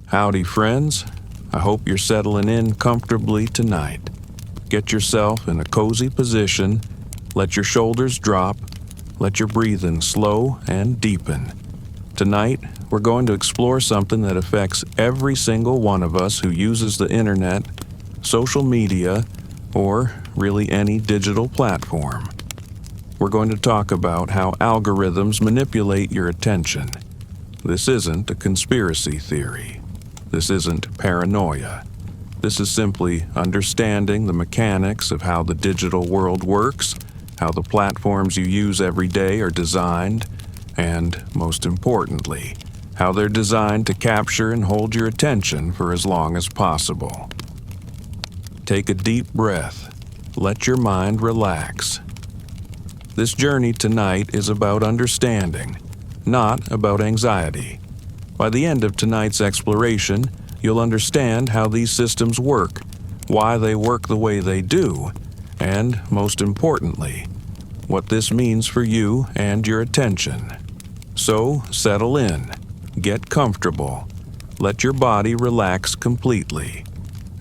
Howdy, friends. I hope you're settling in comfortably tonight. Get yourself in a cozy position, let your shoulders drop, let your breathing slow and deepen. Tonight, we're going to explore something that affects every single one of us who uses the internet, social media, or really any digital platform. We're going to talk about how algorithms manipulate your attention. This isn't a conspiracy theory. This isn't paranoia. This is simply understanding the mechanics of how the digital world works, how the platforms you use every day are designed, and, most importantly, how they're designed to capture and hold your attention for as long as possible. Take a deep breath. Let your mind relax. This journey tonight is about understanding, not about anxiety. By the end of tonight's exploration, you'll understand how these systems work, why they work the way they do, and, most importantly, what this means for you and your attention. So, settle in, get comfortable, let your body relax completely,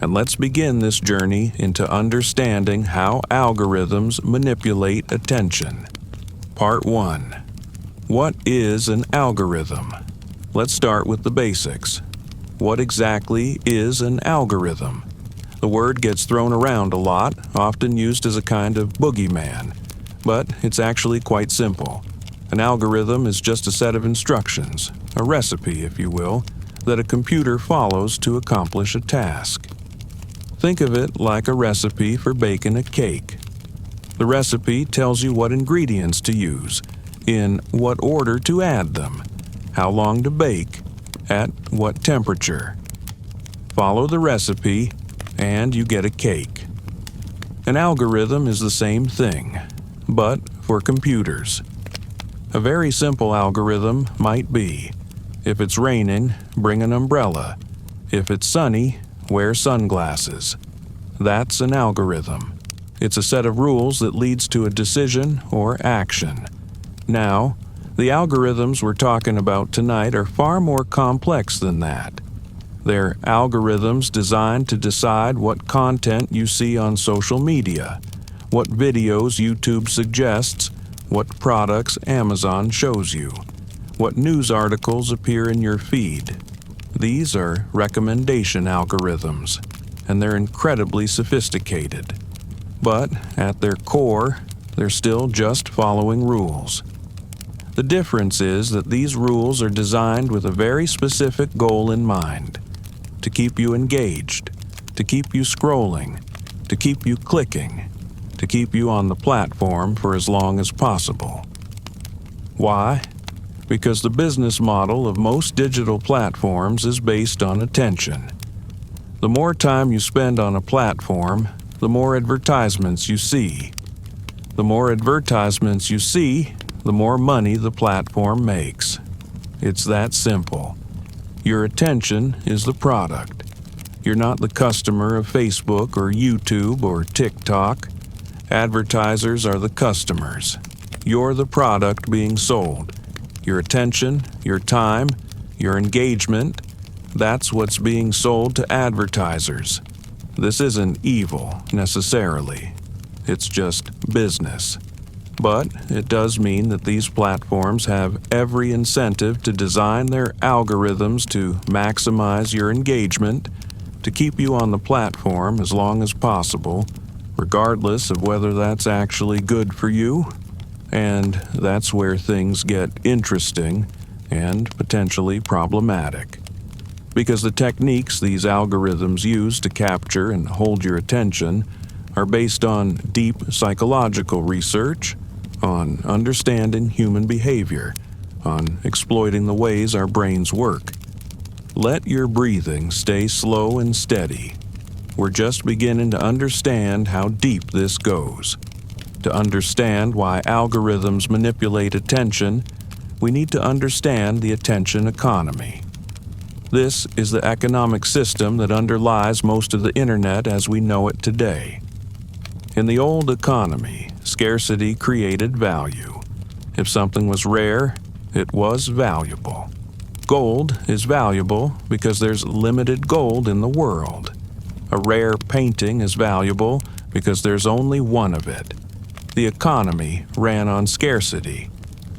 and let's begin this journey into understanding how algorithms manipulate attention. Part 1. What is an algorithm? Let's start with the basics. What exactly is an algorithm? The word gets thrown around a lot, often used as a kind of boogeyman, but it's actually quite simple. An algorithm is just a set of instructions, a recipe, if you will, that a computer follows to accomplish a task. Think of it like a recipe for baking a cake. The recipe tells you what ingredients to use, in what order to add them, how long to bake, at what temperature. Follow the recipe, and you get a cake. An algorithm is the same thing, but for computers. A very simple algorithm might be, if it's raining, bring an umbrella. If it's sunny, wear sunglasses. That's an algorithm. It's a set of rules that leads to a decision or action. Now, the algorithms we're talking about tonight are far more complex than that. They're algorithms designed to decide what content you see on social media, what videos YouTube suggests, what products Amazon shows you, what news articles appear in your feed. These are recommendation algorithms, and they're incredibly sophisticated. But at their core, they're still just following rules. The difference is that these rules are designed with a very specific goal in mind: to keep you engaged, to keep you scrolling, to keep you clicking, to keep you on the platform for as long as possible. Why? Because the business model of most digital platforms is based on attention. The more time you spend on a platform, the more advertisements you see. The more advertisements you see, the more money the platform makes. It's that simple. Your attention is the product. You're not the customer of Facebook or YouTube or TikTok. Advertisers are the customers. You're the product being sold. Your attention, your time, your engagement, that's what's being sold to advertisers. This isn't evil, necessarily. It's just business. But it does mean that these platforms have every incentive to design their algorithms to maximize your engagement, to keep you on the platform as long as possible, regardless of whether that's actually good for you. And that's where things get interesting and potentially problematic. Because the techniques these algorithms use to capture and hold your attention are based on deep psychological research, on understanding human behavior, on exploiting the ways our brains work. Let your breathing stay slow and steady. We're just beginning to understand how deep this goes. To understand why algorithms manipulate attention, we need to understand the attention economy. This is the economic system that underlies most of the internet as we know it today. In the old economy, scarcity created value. If something was rare, it was valuable. Gold is valuable because there's limited gold in the world. A rare painting is valuable because there's only one of it. The economy ran on scarcity.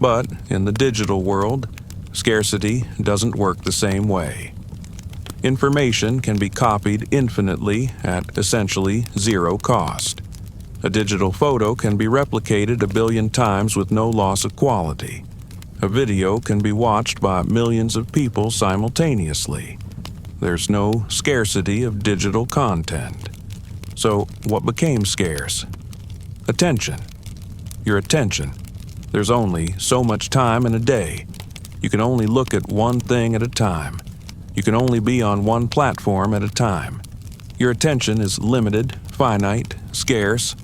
But in the digital world, scarcity doesn't work the same way. Information can be copied infinitely at essentially zero cost. A digital photo can be replicated 1 billion times with no loss of quality. A video can be watched by millions of people simultaneously. There's no scarcity of digital content. So what became scarce? Attention. Your attention. There's only so much time in a day. You can only look at one thing at a time. You can only be on one platform at a time. Your attention is limited, finite, scarce,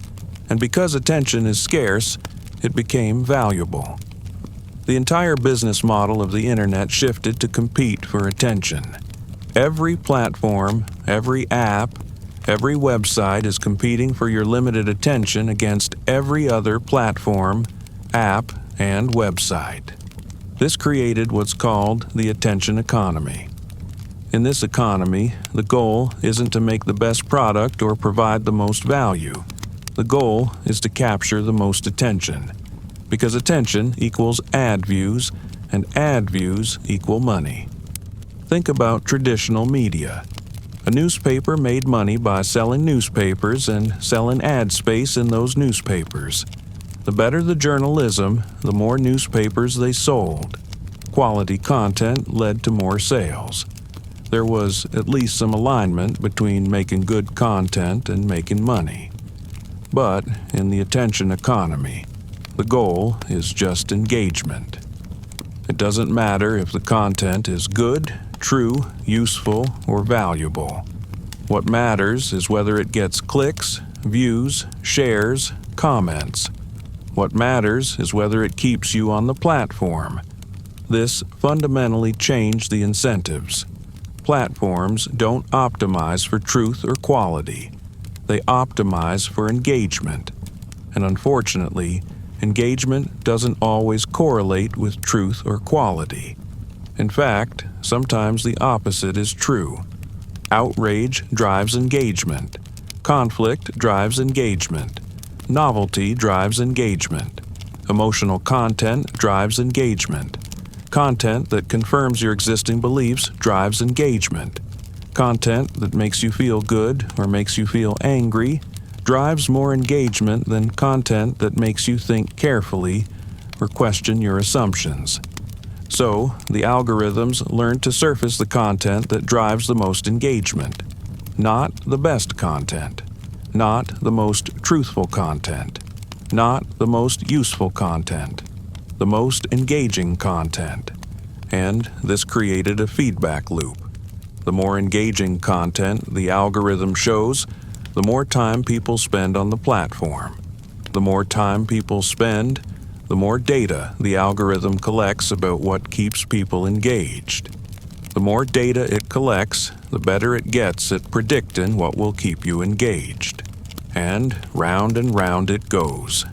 and because attention is scarce, it became valuable. The entire business model of the internet shifted to compete for attention. Every platform, every app, every website is competing for your limited attention against every other platform, app, and website. This created what's called the attention economy. In this economy, the goal isn't to make the best product or provide the most value. The goal is to capture the most attention, because attention equals ad views, and ad views equal money. Think about traditional media. A newspaper made money by selling newspapers and selling ad space in those newspapers. The better the journalism, the more newspapers they sold. Quality content led to more sales. There was at least some alignment between making good content and making money. But in the attention economy, the goal is just engagement. It doesn't matter if the content is good, true, useful, or valuable. What matters is whether it gets clicks, views, shares, comments. What matters is whether it keeps you on the platform. This fundamentally changed the incentives. Platforms don't optimize for truth or quality. They optimize for engagement. And unfortunately, engagement doesn't always correlate with truth or quality. In fact, sometimes the opposite is true. Outrage drives engagement. Conflict drives engagement. Novelty drives engagement. Emotional content drives engagement. Content that confirms your existing beliefs drives engagement. Content that makes you feel good or makes you feel angry drives more engagement than content that makes you think carefully or question your assumptions. So, the algorithms learn to surface the content that drives the most engagement, not the best content, not the most truthful content, not the most useful content, the most engaging content. And this created a feedback loop. The more engaging content the algorithm shows, the more time people spend on the platform. The more time people spend, the more data the algorithm collects about what keeps people engaged. The more data it collects, the better it gets at predicting what will keep you engaged. And round it goes.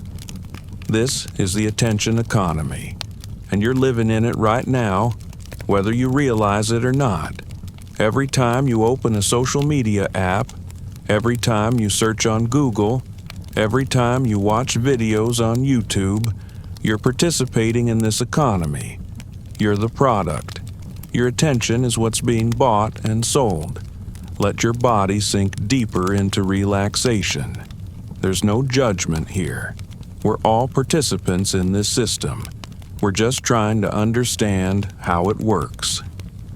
This is the attention economy, and you're living in it right now, whether you realize it or not. Every time you open a social media app, every time you search on Google, every time you watch videos on YouTube, you're participating in this economy. You're the product. Your attention is what's being bought and sold. Let your body sink deeper into relaxation. There's no judgment here. We're all participants in this system. We're just trying to understand how it works.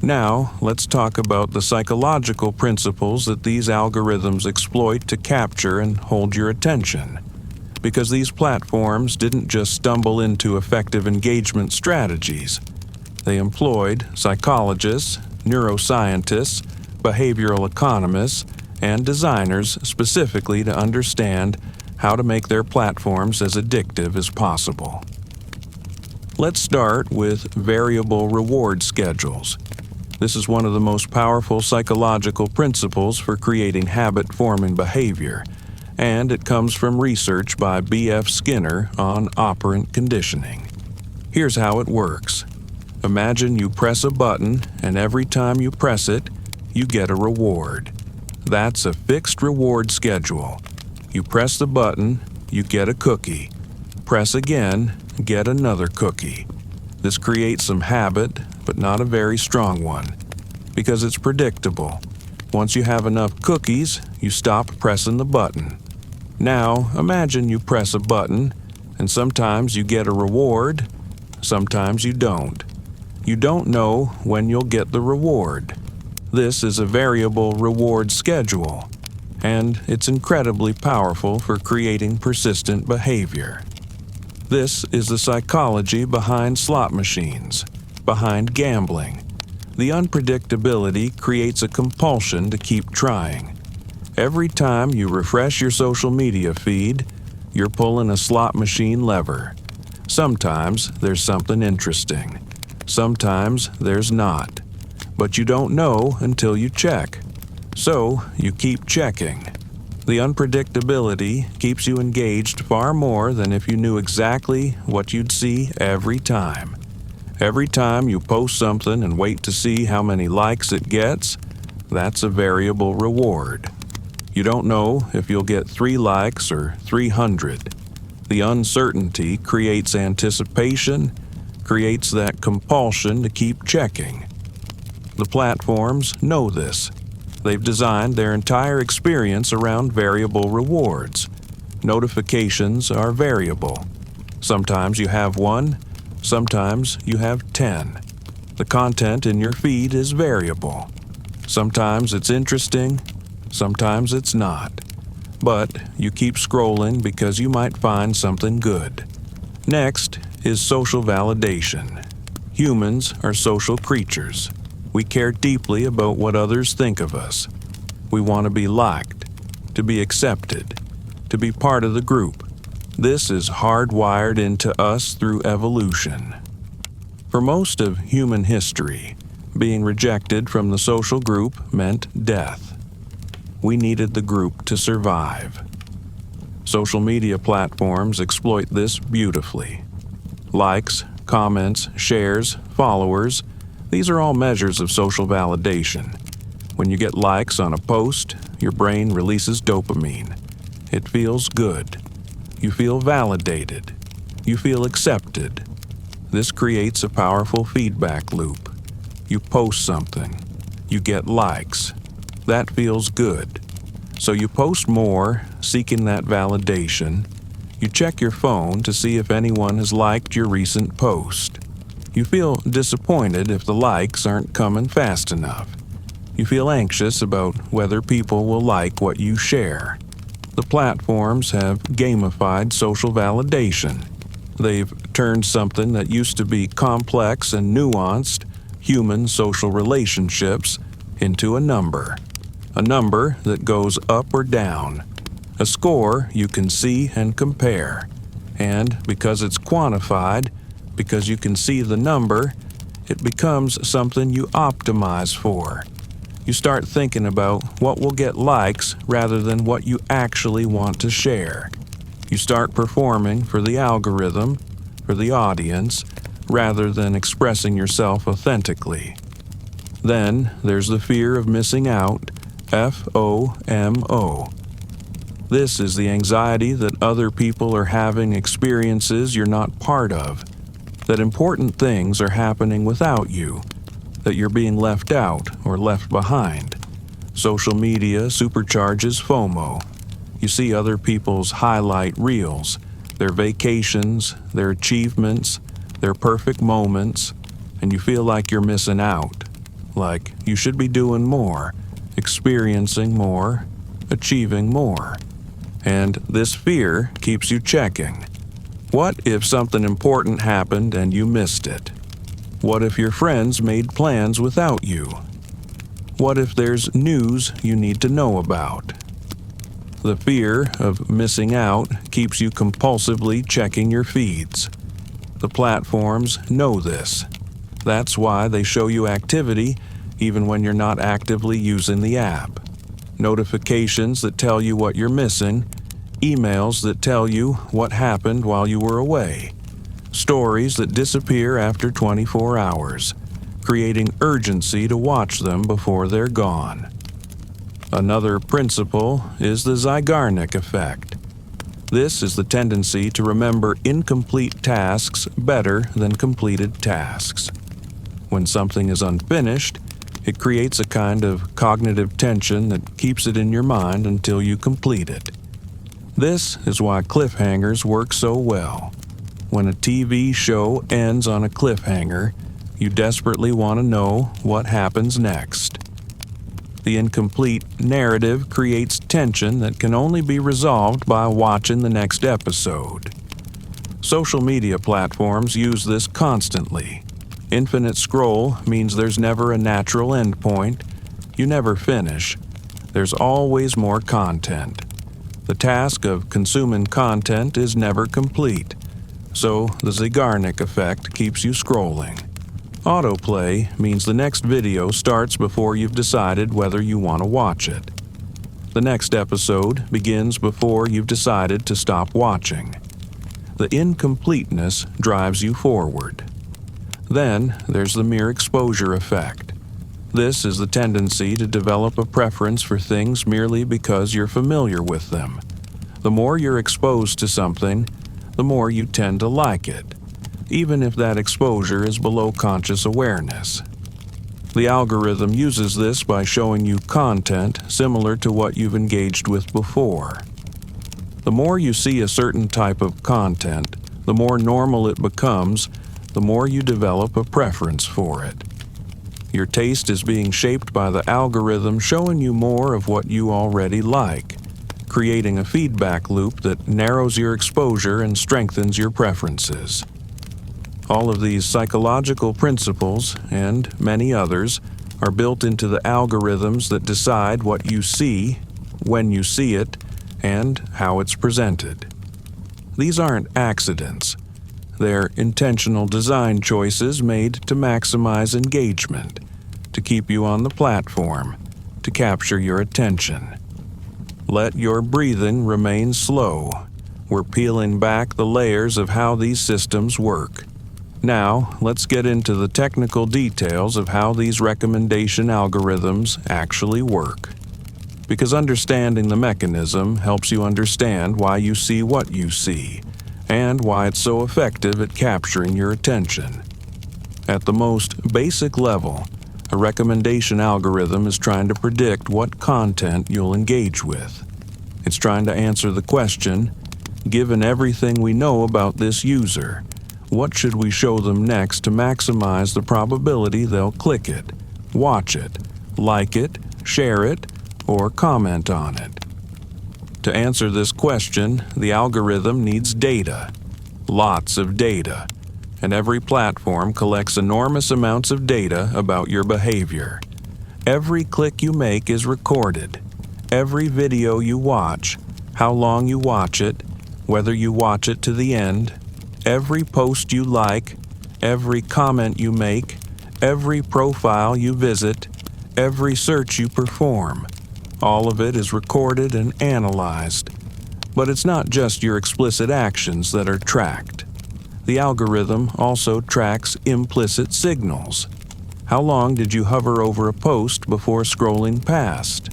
Now, let's talk about the psychological principles that these algorithms exploit to capture and hold your attention. Because these platforms didn't just stumble into effective engagement strategies. They employed psychologists, neuroscientists, behavioral economists, and designers specifically to understand how to make their platforms as addictive as possible. Let's start with variable reward schedules. This is one of the most powerful psychological principles for creating habit-forming behavior, and it comes from research by B.F. Skinner on operant conditioning. Here's how it works. Imagine you press a button, and every time you press it, you get a reward. That's a fixed reward schedule. You press the button, you get a cookie. Press again, get another cookie. This creates some habit, but not a very strong one, because it's predictable. Once you have enough cookies, you stop pressing the button. Now, imagine you press a button, and sometimes you get a reward, sometimes you don't. You don't know when you'll get the reward. This is a variable reward schedule, and it's incredibly powerful for creating persistent behavior. This is the psychology behind slot machines, behind gambling. The unpredictability creates a compulsion to keep trying. Every time you refresh your social media feed, you're pulling a slot machine lever. Sometimes there's something interesting. Sometimes there's not. But you don't know until you check. So you keep checking. The unpredictability keeps you engaged far more than if you knew exactly what you'd see every time. Every time you post something and wait to see how many likes it gets, that's a variable reward. You don't know if you'll get 3 likes or 300. The uncertainty creates anticipation, creates that compulsion to keep checking. The platforms know this. They've designed their entire experience around variable rewards. Notifications are variable. Sometimes you have 1, sometimes you have 10. The content in your feed is variable. Sometimes it's interesting, sometimes it's not. But you keep scrolling because you might find something good. Next is social validation. Humans are social creatures. We care deeply about what others think of us. We want to be liked, to be accepted, to be part of the group. This is hardwired into us through evolution. For most of human history, being rejected from the social group meant death. We needed the group to survive. Social media platforms exploit this beautifully. Likes, comments, shares, followers, these are all measures of social validation. When you get likes on a post, your brain releases dopamine. It feels good. You feel validated. You feel accepted. This creates a powerful feedback loop. You post something. You get likes. That feels good. So you post more, seeking that validation. You check your phone to see if anyone has liked your recent post. You feel disappointed if the likes aren't coming fast enough. You feel anxious about whether people will like what you share. The platforms have gamified social validation. They've turned something that used to be complex and nuanced, human social relationships, into a number that goes up or down, a score you can see and compare. And because it's quantified, because you can see the number, it becomes something you optimize for. You start thinking about what will get likes rather than what you actually want to share. You start performing for the algorithm, for the audience, rather than expressing yourself authentically. Then there's the fear of missing out, FOMO. This is the anxiety that other people are having experiences you're not part of, that important things are happening without you, that you're being left out or left behind. Social media supercharges FOMO. You see other people's highlight reels, their vacations, their achievements, their perfect moments, and you feel like you're missing out, like you should be doing more, experiencing more, achieving more. And this fear keeps you checking. What if something important happened and you missed it? What if your friends made plans without you? What if there's news you need to know about? The fear of missing out keeps you compulsively checking your feeds. The platforms know this. That's why they show you activity even when you're not actively using the app. Notifications that tell you what you're missing, emails that tell you what happened while you were away. stories that disappear after 24 hours, creating urgency to watch them before they're gone. Another principle is the Zeigarnik effect. This is the tendency to remember incomplete tasks better than completed tasks. When something is unfinished, it creates a kind of cognitive tension that keeps it in your mind until you complete it. This is why cliffhangers work so well. When a TV show ends on a cliffhanger, you desperately want to know what happens next. The incomplete narrative creates tension that can only be resolved by watching the next episode. Social media platforms use this constantly. Infinite scroll means there's never a natural endpoint. You never finish. There's always more content. The task of consuming content is never complete, so the Zeigarnik effect keeps you scrolling. Autoplay means the next video starts before you've decided whether you want to watch it. The next episode begins before you've decided to stop watching. The incompleteness drives you forward. Then there's the mere exposure effect. This is the tendency to develop a preference for things merely because you're familiar with them. The more you're exposed to something, the more you tend to like it, even if that exposure is below conscious awareness. The algorithm uses this by showing you content similar to what you've engaged with before. The more you see a certain type of content, the more normal it becomes, the more you develop a preference for it. Your taste is being shaped by the algorithm showing you more of what you already like, creating a feedback loop that narrows your exposure and strengthens your preferences. All of these psychological principles, and many others, are built into the algorithms that decide what you see, when you see it, and how it's presented. These aren't accidents. They're intentional design choices made to maximize engagement, to keep you on the platform, to capture your attention. Let your breathing remain slow. We're peeling back the layers of how these systems work. Now, let's get into the technical details of how these recommendation algorithms actually work. Because understanding the mechanism helps you understand why you see what you see, and why it's so effective at capturing your attention. At the most basic level, a recommendation algorithm is trying to predict what content you'll engage with. It's trying to answer the question, given everything we know about this user, what should we show them next to maximize the probability they'll click it, watch it, like it, share it, or comment on it? To answer this question, the algorithm needs data, lots of data, and every platform collects enormous amounts of data about your behavior. Every click you make is recorded. Every video you watch, how long you watch it, whether you watch it to the end, every post you like, every comment you make, every profile you visit, every search you perform. All of it is recorded and analyzed. But it's not just your explicit actions that are tracked. The algorithm also tracks implicit signals. How long did you hover over a post before scrolling past?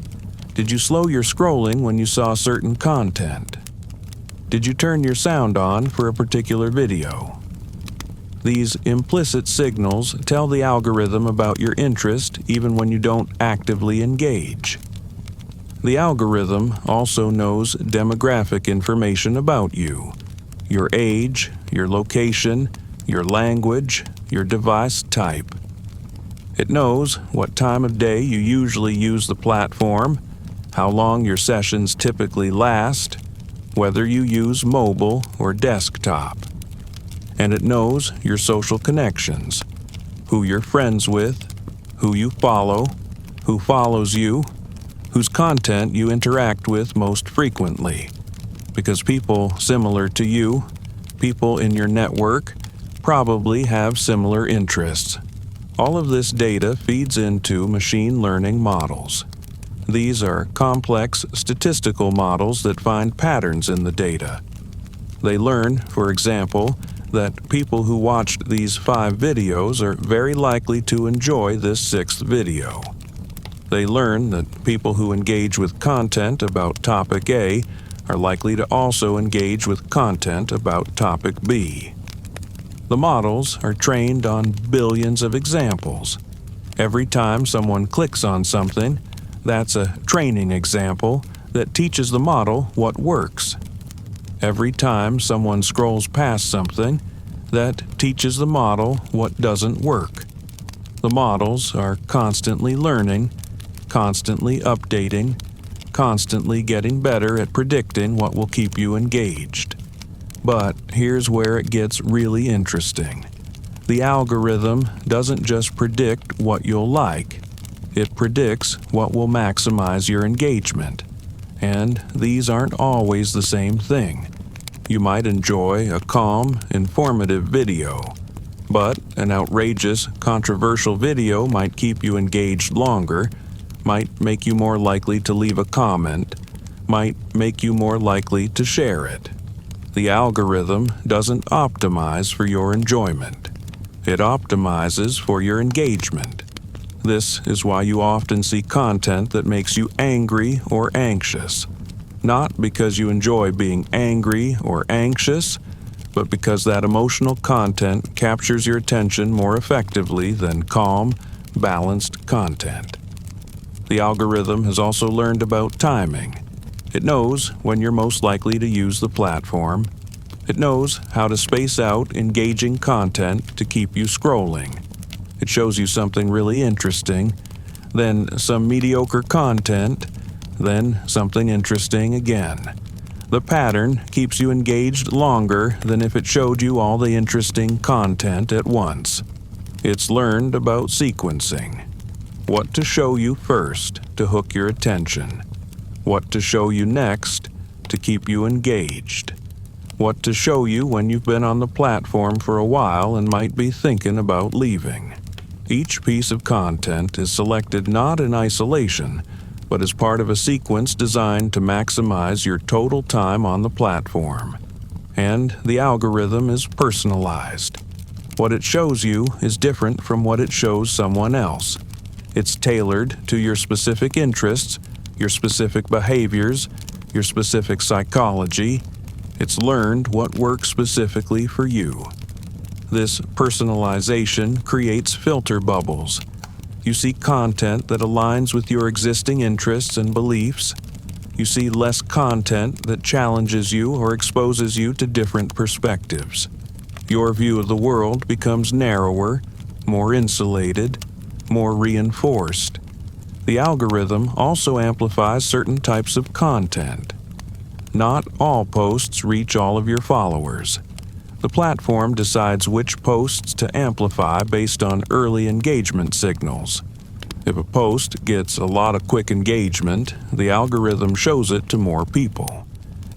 Did you slow your scrolling when you saw certain content? Did you turn your sound on for a particular video? These implicit signals tell the algorithm about your interest even when you don't actively engage. The algorithm also knows demographic information about you: your age, your location, your language, your device type. It knows what time of day you usually use the platform, how long your sessions typically last, whether you use mobile or desktop. And it knows your social connections, who you're friends with, who you follow, who follows you, whose content you interact with most frequently. Because people similar to you, people in your network, probably have similar interests. All of this data feeds into machine learning models. These are complex statistical models that find patterns in the data. They learn, for example, that people who watched these 5 videos are very likely to enjoy this 6th video. They learn that people who engage with content about topic A are likely to also engage with content about topic B. The models are trained on billions of examples. Every time someone clicks on something, that's a training example that teaches the model what works. Every time someone scrolls past something, that teaches the model what doesn't work. The models are constantly learning, constantly updating, constantly getting better at predicting what will keep you engaged. But here's where it gets really interesting. The algorithm doesn't just predict what you'll like, it predicts what will maximize your engagement. And these aren't always the same thing. You might enjoy a calm, informative video, but an outrageous, controversial video might keep you engaged longer, might make you more likely to leave a comment, might make you more likely to share it. The algorithm doesn't optimize for your enjoyment. It optimizes for your engagement. This is why you often see content that makes you angry or anxious. Not because you enjoy being angry or anxious, but because that emotional content captures your attention more effectively than calm, balanced content. The algorithm has also learned about timing. It knows when you're most likely to use the platform. It knows how to space out engaging content to keep you scrolling. It shows you something really interesting, then some mediocre content, then something interesting again. The pattern keeps you engaged longer than if it showed you all the interesting content at once. It's learned about sequencing. What to show you first to hook your attention. What to show you next to keep you engaged. What to show you when you've been on the platform for a while and might be thinking about leaving. Each piece of content is selected not in isolation, but as part of a sequence designed to maximize your total time on the platform. And the algorithm is personalized. What it shows you is different from what it shows someone else. It's tailored to your specific interests, your specific behaviors, your specific psychology. It's learned what works specifically for you. This personalization creates filter bubbles. You see content that aligns with your existing interests and beliefs. You see less content that challenges you or exposes you to different perspectives. Your view of the world becomes narrower, more insulated, more reinforced. The algorithm also amplifies certain types of content. Not all posts reach all of your followers. The platform decides which posts to amplify based on early engagement signals. If a post gets a lot of quick engagement, the algorithm shows it to more people.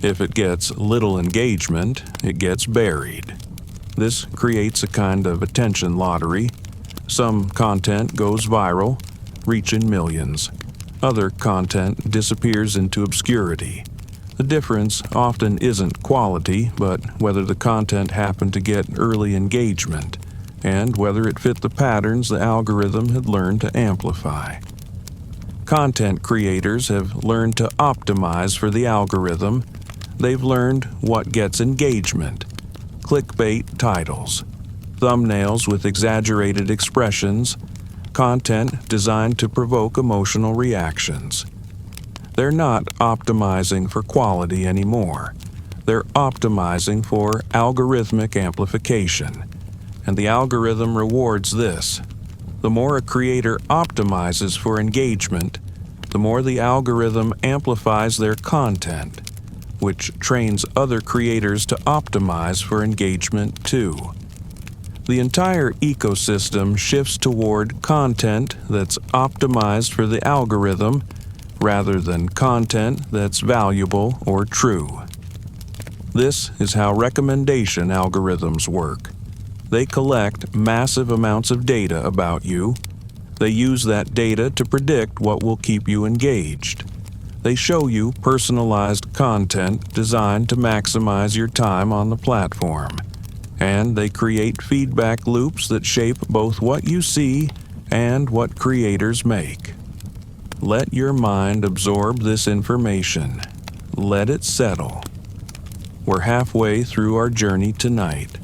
If it gets little engagement, it gets buried. This creates a kind of attention lottery. Some content goes viral, reaching millions. Other content disappears into obscurity. The difference often isn't quality, but whether the content happened to get early engagement, and whether it fit the patterns the algorithm had learned to amplify. Content creators have learned to optimize for the algorithm. They've learned what gets engagement. Clickbait titles, thumbnails with exaggerated expressions, content designed to provoke emotional reactions. They're not optimizing for quality anymore. They're optimizing for algorithmic amplification. And the algorithm rewards this. The more a creator optimizes for engagement, the more the algorithm amplifies their content, which trains other creators to optimize for engagement too. The entire ecosystem shifts toward content that's optimized for the algorithm rather than content that's valuable or true. This is how recommendation algorithms work. They collect massive amounts of data about you. They use that data to predict what will keep you engaged. They show you personalized content designed to maximize your time on the platform. and they create feedback loops that shape both what you see and what creators make. Let your mind absorb this information. Let it settle. We're halfway through our journey tonight.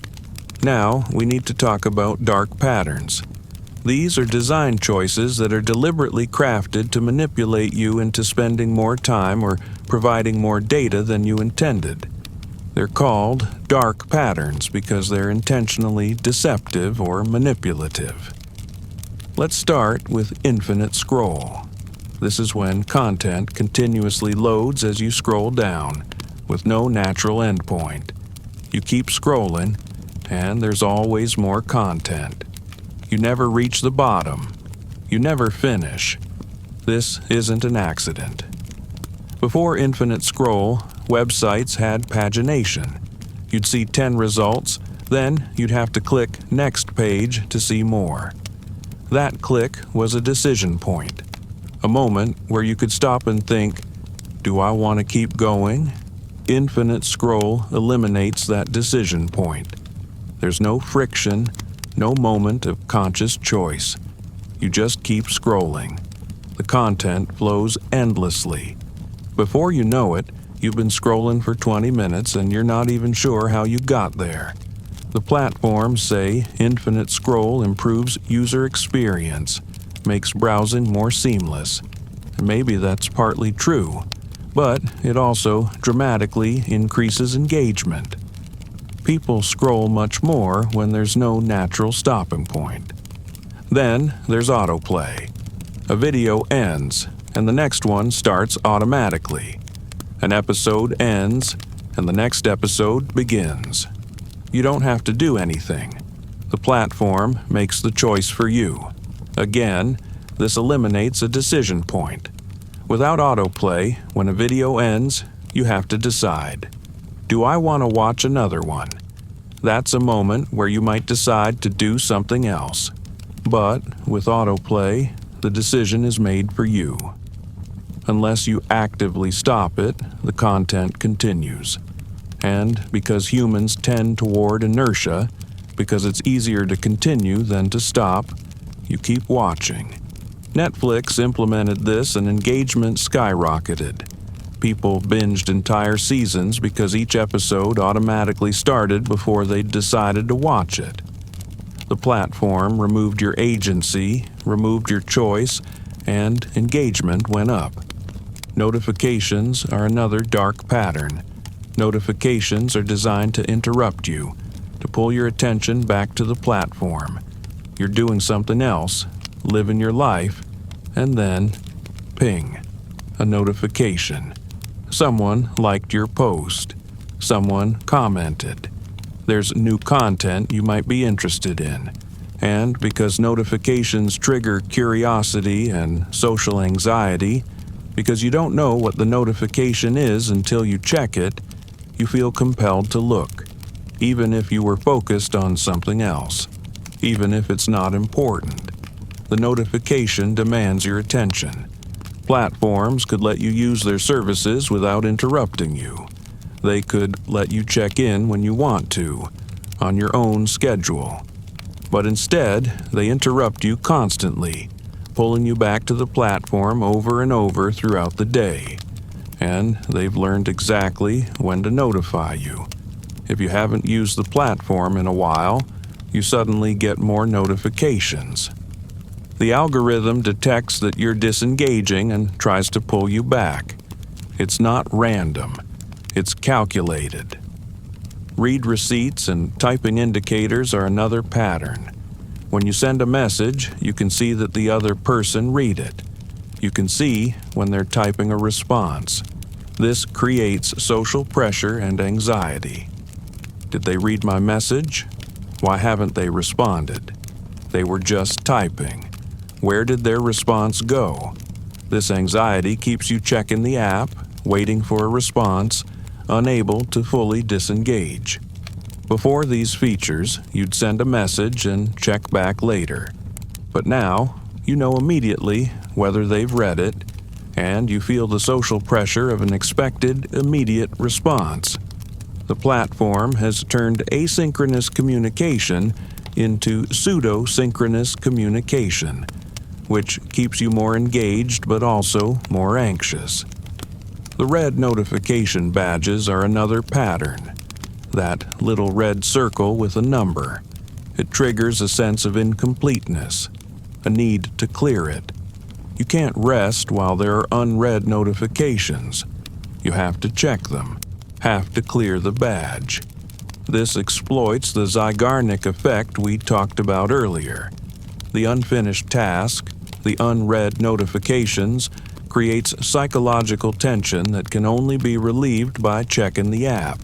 Now, we need to talk about dark patterns. These are design choices that are deliberately crafted to manipulate you into spending more time or providing more data than you intended. They're called dark patterns because they're intentionally deceptive or manipulative. Let's start with infinite scroll. This is when content continuously loads as you scroll down, with no natural endpoint. You keep scrolling, and there's always more content. You never reach the bottom. You never finish. This isn't an accident. Before infinite scroll, websites had pagination. You'd see 10 results, then you'd have to click Next Page to see more. That click was a decision point, a moment where you could stop and think, do I want to keep going? Infinite scroll eliminates that decision point. There's no friction, no moment of conscious choice. You just keep scrolling. The content flows endlessly. Before you know it, you've been scrolling for 20 minutes and you're not even sure how you got there. The platforms say infinite scroll improves user experience, makes browsing more seamless. And maybe that's partly true, but it also dramatically increases engagement. People scroll much more when there's no natural stopping point. Then there's autoplay. A video ends, and the next one starts automatically. An episode ends, and the next episode begins. You don't have to do anything. The platform makes the choice for you. Again, this eliminates a decision point. Without autoplay, when a video ends, you have to decide. Do I want to watch another one? That's a moment where you might decide to do something else. But with autoplay, the decision is made for you. Unless you actively stop it, the content continues. And because humans tend toward inertia, because it's easier to continue than to stop, you keep watching. Netflix implemented this and engagement skyrocketed. People binged entire seasons because each episode automatically started before they'd decided to watch it. The platform removed your agency, removed your choice, and engagement went up. Notifications are another dark pattern. Notifications are designed to interrupt you, to pull your attention back to the platform. You're doing something else, living your life, and then, ping, a notification. Someone liked your post. Someone commented. There's new content you might be interested in. And because notifications trigger curiosity and social anxiety, because you don't know what the notification is until you check it, you feel compelled to look, even if you were focused on something else, even if it's not important. The notification demands your attention. Platforms could let you use their services without interrupting you. They could let you check in when you want to, on your own schedule. But instead, they interrupt you constantly, pulling you back to the platform over and over throughout the day. And they've learned exactly when to notify you. If you haven't used the platform in a while, you suddenly get more notifications. The algorithm detects that you're disengaging and tries to pull you back. It's not random. It's calculated. Read receipts and typing indicators are another pattern. When you send a message, you can see that the other person read it. You can see when they're typing a response. This creates social pressure and anxiety. Did they read my message? Why haven't they responded? They were just typing. Where did their response go? This anxiety keeps you checking the app, waiting for a response, unable to fully disengage. Before these features, you'd send a message and check back later. But now, you know immediately whether they've read it, and you feel the social pressure of an expected, immediate response. The platform has turned asynchronous communication into pseudo-synchronous communication, which keeps you more engaged but also more anxious. The red notification badges are another pattern. That little red circle with a number. It triggers a sense of incompleteness, a need to clear it. You can't rest while there are unread notifications. You have to check them, have to clear the badge. This exploits the Zeigarnik effect we talked about earlier. The unfinished task, the unread notifications, creates psychological tension that can only be relieved by checking the app.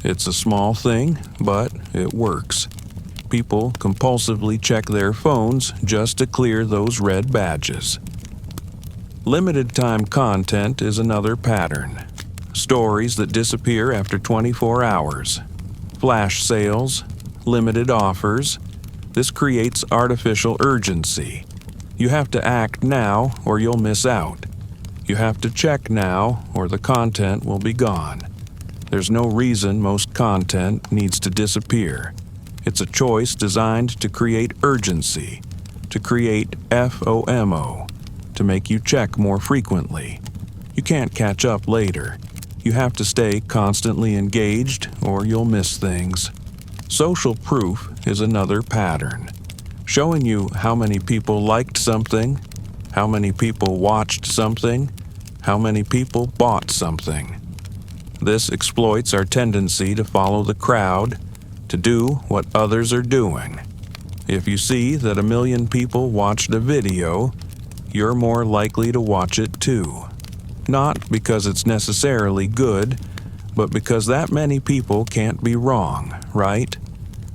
It's a small thing, but it works. People compulsively check their phones just to clear those red badges. Limited time content is another pattern. Stories that disappear after 24 hours. Flash sales, limited offers. This creates artificial urgency. You have to act now or you'll miss out. You have to check now or the content will be gone. There's no reason most content needs to disappear. It's a choice designed to create urgency, to create FOMO, to make you check more frequently. You can't catch up later. You have to stay constantly engaged or you'll miss things. Social proof is another pattern, showing you how many people liked something, how many people watched something, how many people bought something. This exploits our tendency to follow the crowd, to do what others are doing. If you see that 1 million people watched a video, you're more likely to watch it too. Not because it's necessarily good, but because that many people can't be wrong, right?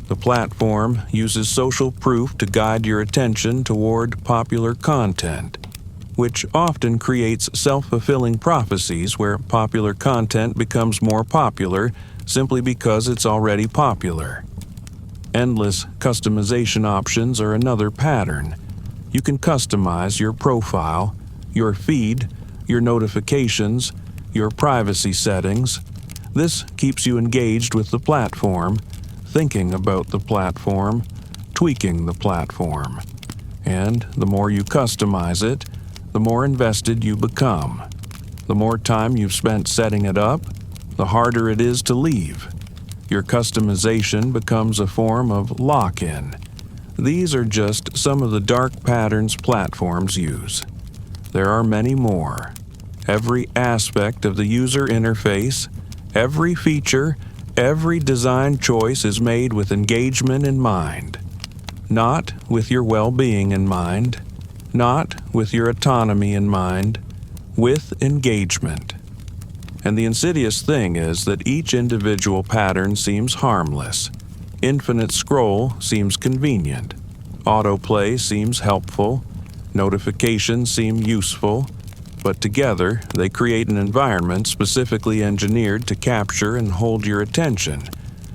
The platform uses social proof to guide your attention toward popular content, which often creates self-fulfilling prophecies where popular content becomes more popular simply because it's already popular. Endless customization options are another pattern. You can customize your profile, your feed, your notifications, your privacy settings. This keeps you engaged with the platform, thinking about the platform, tweaking the platform. And the more you customize it, the more invested you become. The more time you've spent setting it up, the harder it is to leave. Your customization becomes a form of lock-in. These are just some of the dark patterns platforms use. There are many more. Every aspect of the user interface, every feature, every design choice is made with engagement in mind. Not with your well-being in mind, not with your autonomy in mind, with engagement. And the insidious thing is that each individual pattern seems harmless. Infinite scroll seems convenient. Autoplay seems helpful. Notifications seem useful. But together, they create an environment specifically engineered to capture and hold your attention,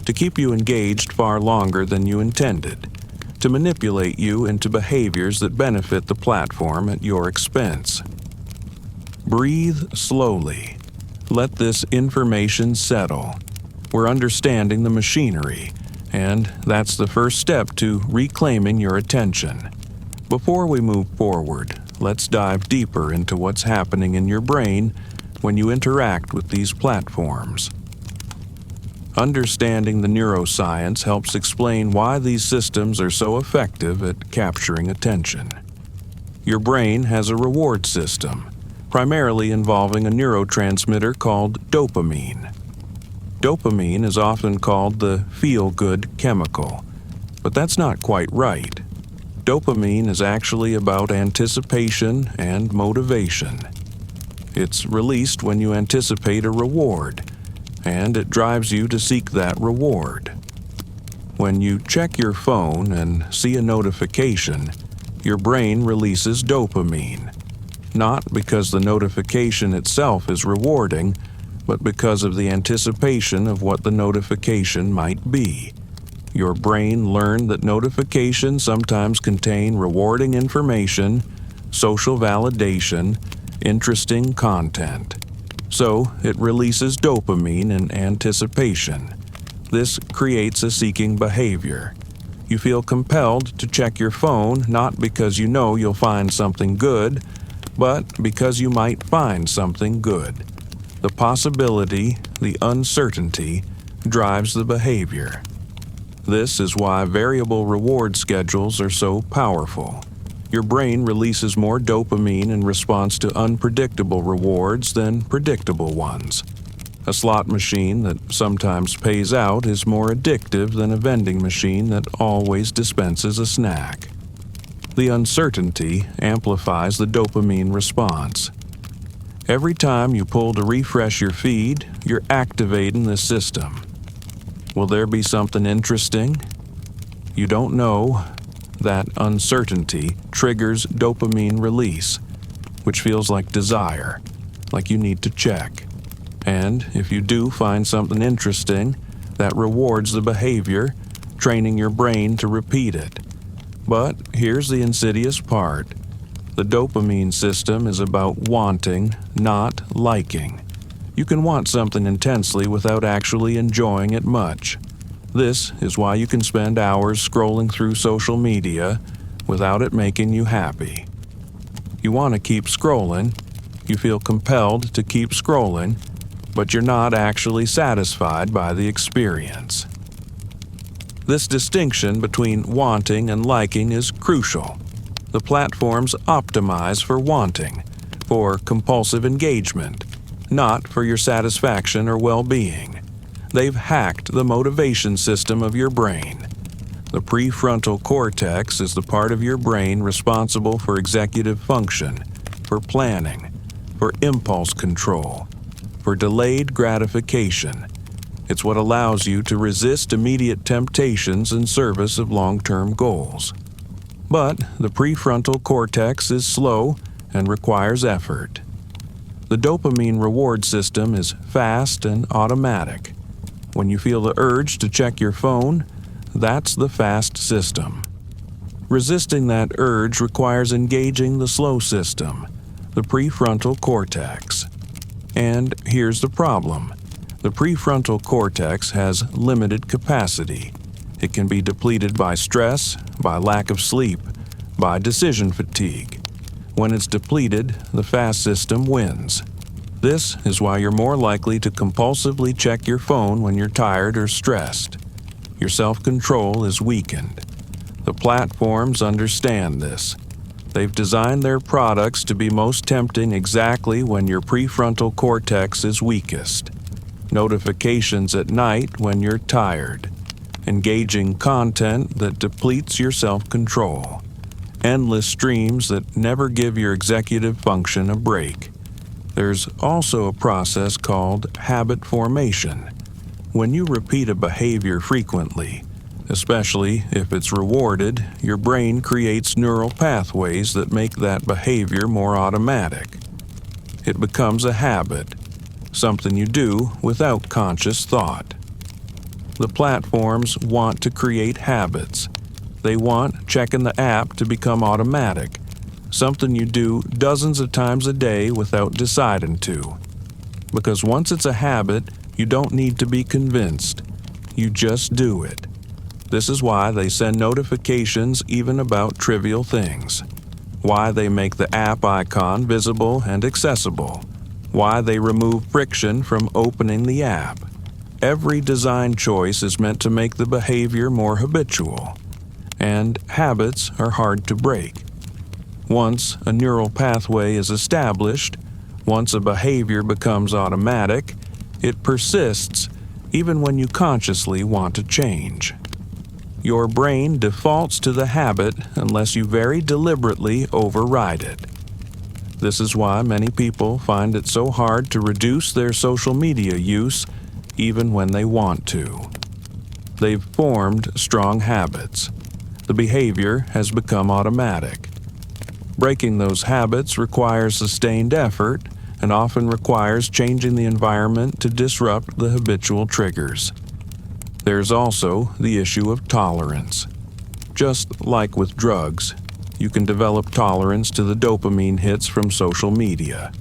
to keep you engaged far longer than you intended, to manipulate you into behaviors that benefit the platform at your expense. Breathe slowly. Let this information settle. We're understanding the machinery, and that's the first step to reclaiming your attention. Before we move forward, let's dive deeper into what's happening in your brain when you interact with these platforms. Understanding the neuroscience helps explain why these systems are so effective at capturing attention. Your brain has a reward system, primarily involving a neurotransmitter called dopamine. Dopamine is often called the feel-good chemical, but that's not quite right. Dopamine is actually about anticipation and motivation. It's released when you anticipate a reward, and it drives you to seek that reward. When you check your phone and see a notification, your brain releases dopamine, not because the notification itself is rewarding, but because of the anticipation of what the notification might be. Your brain learned that notifications sometimes contain rewarding information, social validation, interesting content. So it releases dopamine in anticipation. This creates a seeking behavior. You feel compelled to check your phone not because you know you'll find something good, but because you might find something good. The possibility, the uncertainty, drives the behavior. This is why variable reward schedules are so powerful. Your brain releases more dopamine in response to unpredictable rewards than predictable ones. A slot machine that sometimes pays out is more addictive than a vending machine that always dispenses a snack. The uncertainty amplifies the dopamine response. Every time you pull to refresh your feed, you're activating the system. Will there be something interesting? You don't know. That uncertainty triggers dopamine release, which feels like desire, like you need to check. And if you do find something interesting, that rewards the behavior, training your brain to repeat it. But here's the insidious part. The dopamine system is about wanting, not liking. You can want something intensely without actually enjoying it much. This is why you can spend hours scrolling through social media without it making you happy. You want to keep scrolling, you feel compelled to keep scrolling, but you're not actually satisfied by the experience. This distinction between wanting and liking is crucial. The platforms optimize for wanting, for compulsive engagement, not for your satisfaction or well-being. They've hacked the motivation system of your brain. The prefrontal cortex is the part of your brain responsible for executive function, for planning, for impulse control, for delayed gratification. It's what allows you to resist immediate temptations in service of long-term goals. But the prefrontal cortex is slow and requires effort. The dopamine reward system is fast and automatic. When you feel the urge to check your phone, that's the fast system. Resisting that urge requires engaging the slow system, the prefrontal cortex. And here's the problem. The prefrontal cortex has limited capacity. It can be depleted by stress, by lack of sleep, by decision fatigue. When it's depleted, the fast system wins. This is why you're more likely to compulsively check your phone when you're tired or stressed. Your self-control is weakened. The platforms understand this. They've designed their products to be most tempting exactly when your prefrontal cortex is weakest. Notifications at night when you're tired. Engaging content that depletes your self-control. Endless streams that never give your executive function a break. There's also a process called habit formation. When you repeat a behavior frequently, especially if it's rewarded, your brain creates neural pathways that make that behavior more automatic. It becomes a habit, something you do without conscious thought. The platforms want to create habits. They want checking the app to become automatic, something you do dozens of times a day without deciding to. Because once it's a habit, you don't need to be convinced. You just do it. This is why they send notifications even about trivial things. Why they make the app icon visible and accessible. Why they remove friction from opening the app. Every design choice is meant to make the behavior more habitual. And habits are hard to break. Once a neural pathway is established, once a behavior becomes automatic, it persists even when you consciously want to change. Your brain defaults to the habit unless you very deliberately override it. This is why many people find it so hard to reduce their social media use even when they want to. They've formed strong habits. The behavior has become automatic. Breaking those habits requires sustained effort and often requires changing the environment to disrupt the habitual triggers. There's also the issue of tolerance. Just like with drugs, you can develop tolerance to the dopamine hits from social media.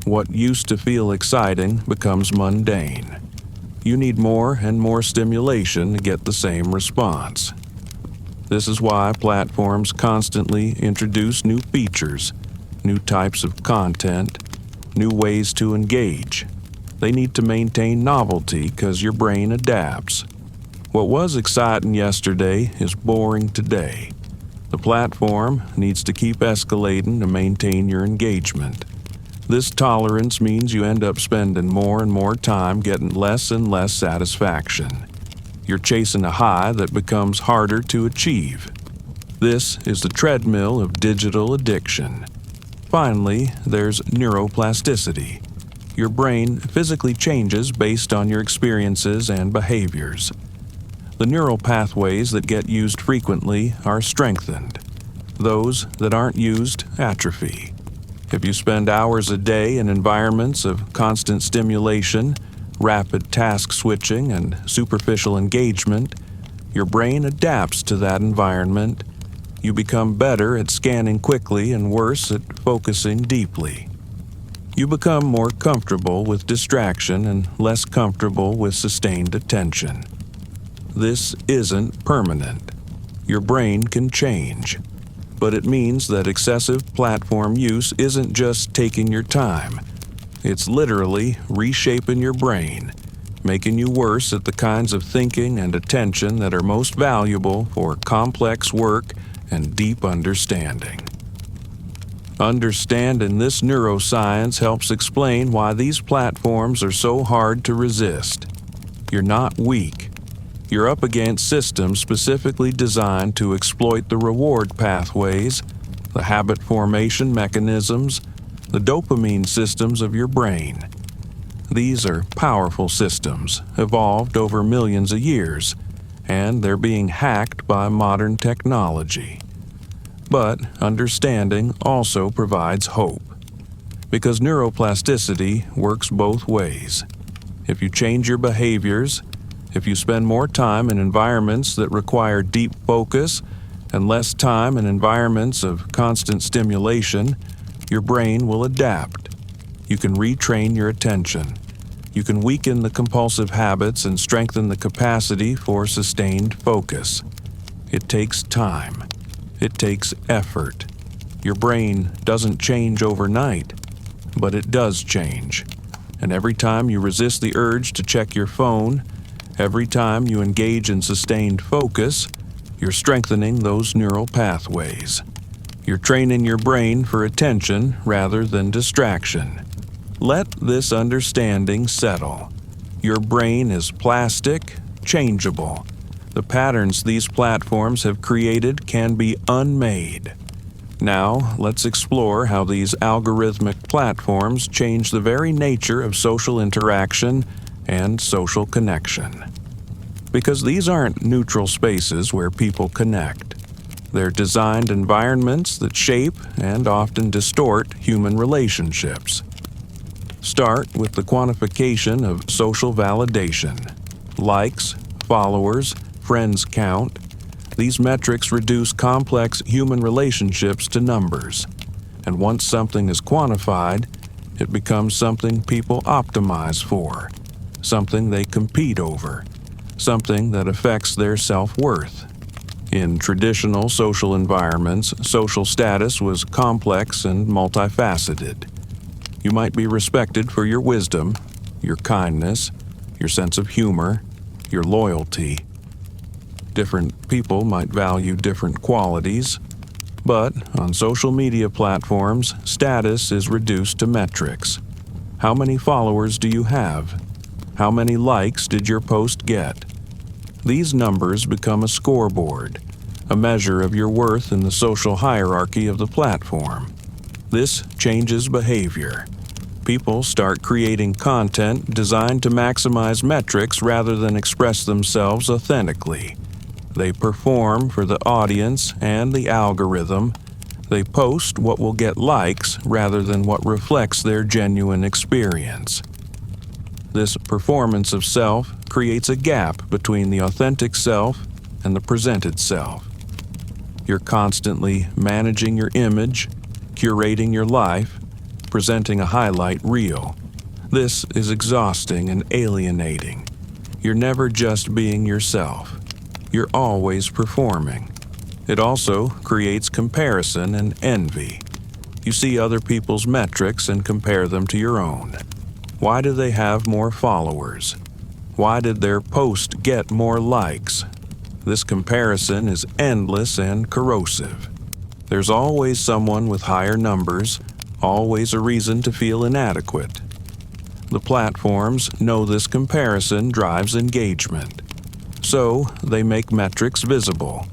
what used to feel exciting becomes mundane. You need more and more stimulation to get the same response. This is why platforms constantly introduce new features, new types of content, new ways to engage. They need to maintain novelty because your brain adapts. What was exciting yesterday is boring today. The platform needs to keep escalating to maintain your engagement. This tolerance means you end up spending more and more time getting less and less satisfaction. You're chasing a high that becomes harder to achieve. This is the treadmill of digital addiction. Finally, there's neuroplasticity. Your brain physically changes based on your experiences and behaviors. The neural pathways that get used frequently are strengthened. Those that aren't used atrophy. If you spend hours a day in environments of constant stimulation, rapid task switching, and superficial engagement, your brain adapts to that environment. You become better at scanning quickly and worse at focusing deeply. You become more comfortable with distraction and less comfortable with sustained attention. This isn't permanent. Your brain can change. But it means that excessive platform use isn't just taking your time. It's literally reshaping your brain, making you worse at the kinds of thinking and attention that are most valuable for complex work and deep understanding. Understanding this neuroscience helps explain why these platforms are so hard to resist. You're not weak. You're up against systems specifically designed to exploit the reward pathways, the habit formation mechanisms, the dopamine systems of your brain. These are powerful systems, evolved over millions of years, and they're being hacked by modern technology. But understanding also provides hope, because neuroplasticity works both ways. If you change your behaviors, if you spend more time in environments that require deep focus and less time in environments of constant stimulation, your brain will adapt. You can retrain your attention. You can weaken the compulsive habits and strengthen the capacity for sustained focus. It takes time. It takes effort. Your brain doesn't change overnight, but it does change. And every time you resist the urge to check your phone, every time you engage in sustained focus, you're strengthening those neural pathways. You're training your brain for attention rather than distraction. Let this understanding settle. Your brain is plastic, changeable. The patterns these platforms have created can be unmade. Now, let's explore how these algorithmic platforms change the very nature of social interaction and social connection. Because these aren't neutral spaces where people connect. They're designed environments that shape and often distort human relationships. Start with the quantification of social validation. Likes, followers, friends count. These metrics reduce complex human relationships to numbers. And once something is quantified, it becomes something people optimize for. Something they compete over, something that affects their self-worth. In traditional social environments, social status was complex and multifaceted. You might be respected for your wisdom, your kindness, your sense of humor, your loyalty. Different people might value different qualities, but on social media platforms, status is reduced to metrics. How many followers do you have? How many likes did your post get? These numbers become a scoreboard, a measure of your worth in the social hierarchy of the platform. This changes behavior. People start creating content designed to maximize metrics rather than express themselves authentically. They perform for the audience and the algorithm. They post what will get likes rather than what reflects their genuine experience. This performance of self creates a gap between the authentic self and the presented self. You're constantly managing your image, curating your life, presenting a highlight reel. This is exhausting and alienating. You're never just being yourself. You're always performing. It also creates comparison and envy. You see other people's metrics and compare them to your own. Why do they have more followers? Why did their post get more likes? This comparison is endless and corrosive. There's always someone with higher numbers, always a reason to feel inadequate. The platforms know this comparison drives engagement. So, they make metrics visible.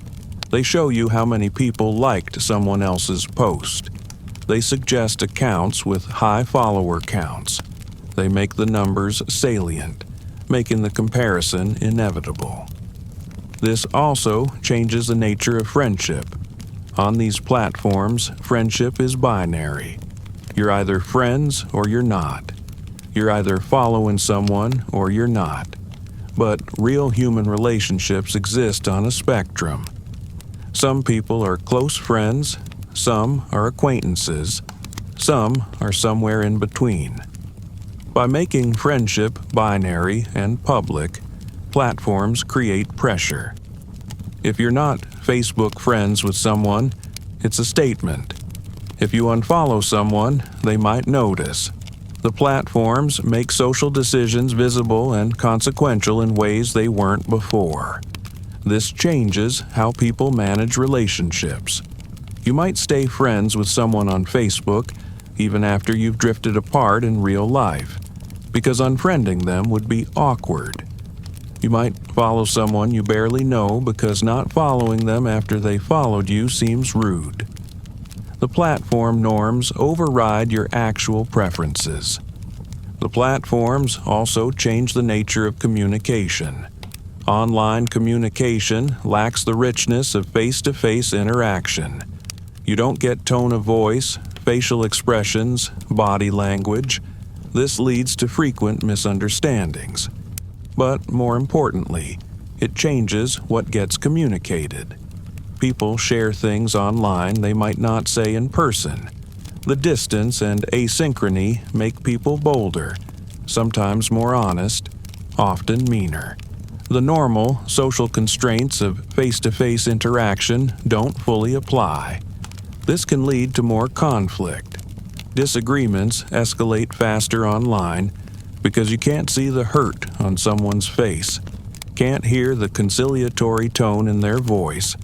They show you how many people liked someone else's post. They suggest accounts with high follower counts. They make the numbers salient, making the comparison inevitable. This also changes the nature of friendship. On these platforms, friendship is binary. You're either friends or you're not. You're either following someone or you're not. But real human relationships exist on a spectrum. Some people are close friends, some are acquaintances, some are somewhere in between. By making friendship binary and public, platforms create pressure. If you're not Facebook friends with someone, it's a statement. If you unfollow someone, they might notice. The platforms make social decisions visible and consequential in ways they weren't before. This changes how people manage relationships. You might stay friends with someone on Facebook even after you've drifted apart in real life, because unfriending them would be awkward. You might follow someone you barely know because not following them after they followed you seems rude. The platform norms override your actual preferences. The platforms also change the nature of communication. Online communication lacks the richness of face-to-face interaction. You don't get tone of voice, facial expressions, body language. This leads to frequent misunderstandings. But more importantly, it changes what gets communicated. People share things online they might not say in person. The distance and asynchrony make people bolder, sometimes more honest, often meaner. The normal social constraints of face-to-face interaction don't fully apply. This can lead to more conflict. Disagreements escalate faster online because you can't see the hurt on someone's face, can't hear the conciliatory tone in their voice,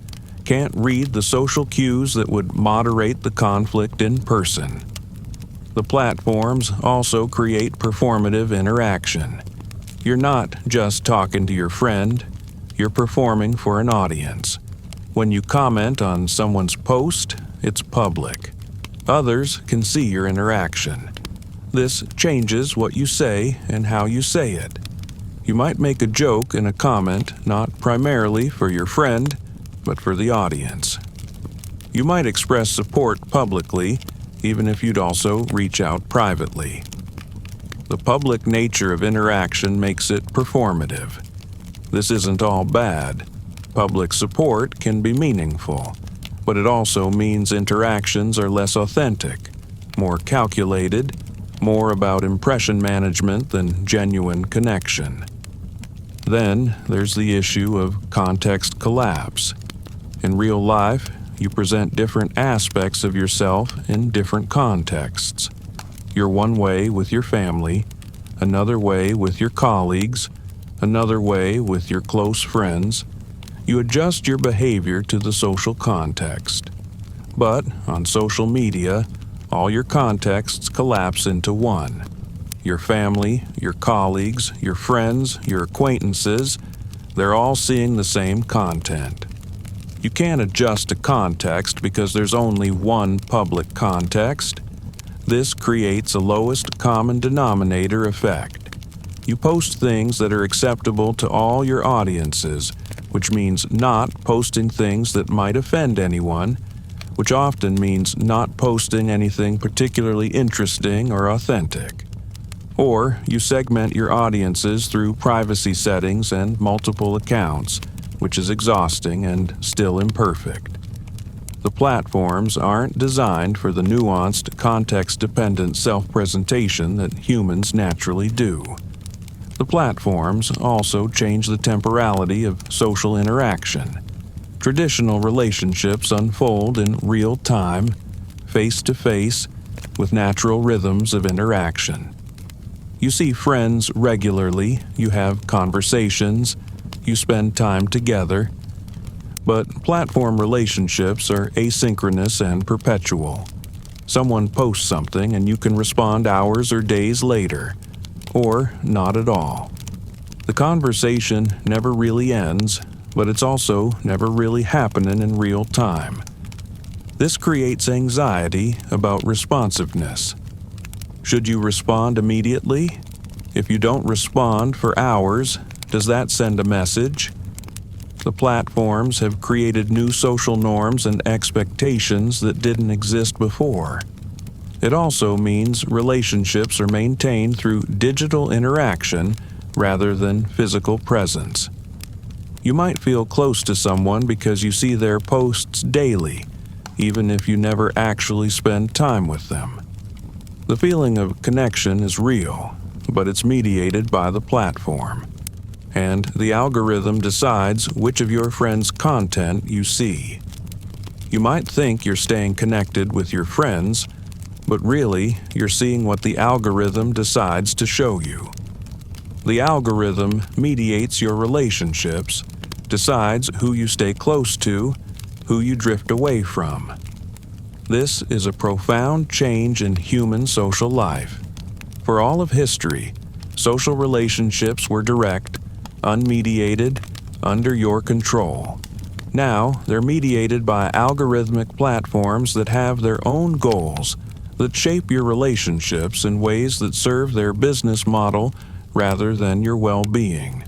can't read the social cues that would moderate the conflict in person. The platforms also create performative interaction. You're not just talking to your friend, you're performing for an audience. When you comment on someone's post, it's public. Others can see your interaction. This changes what you say and how you say it. You might make a joke in a comment not primarily for your friend, but for the audience. You might express support publicly, even if you'd also reach out privately. The public nature of interaction makes it performative. This isn't all bad. Public support can be meaningful, but it also means interactions are less authentic, more calculated, more about impression management than genuine connection. Then there's the issue of context collapse. In real life, you present different aspects of yourself in different contexts. You're one way with your family, another way with your colleagues, another way with your close friends. You adjust your behavior to the social context. But on social media, all your contexts collapse into one. Your family, your colleagues, your friends, your acquaintances, they're all seeing the same content. You can't adjust a context because there's only one public context. This creates a lowest common denominator effect. You post things that are acceptable to all your audiences, which means not posting things that might offend anyone, which often means not posting anything particularly interesting or authentic. Or you segment your audiences through privacy settings and multiple accounts, which is exhausting and still imperfect. The platforms aren't designed for the nuanced, context-dependent self-presentation that humans naturally do. The platforms also change the temporality of social interaction. Traditional relationships unfold in real time, face-to-face, with natural rhythms of interaction. You see friends regularly, you have conversations, you spend time together. But platform relationships are asynchronous and perpetual. Someone posts something and you can respond hours or days later, or not at all. The conversation never really ends, but it's also never really happening in real time. This creates anxiety about responsiveness. Should you respond immediately? If you don't respond for hours, does that send a message? The platforms have created new social norms and expectations that didn't exist before. It also means relationships are maintained through digital interaction rather than physical presence. You might feel close to someone because you see their posts daily, even if you never actually spend time with them. The feeling of connection is real, but it's mediated by the platform. And the algorithm decides which of your friends' content you see. You might think you're staying connected with your friends, but really, you're seeing what the algorithm decides to show you. The algorithm mediates your relationships, decides who you stay close to, who you drift away from. This is a profound change in human social life. For all of history, social relationships were direct, unmediated, under your control. Now, they're mediated by algorithmic platforms that have their own goals, that shape your relationships in ways that serve their business model rather than your well-being.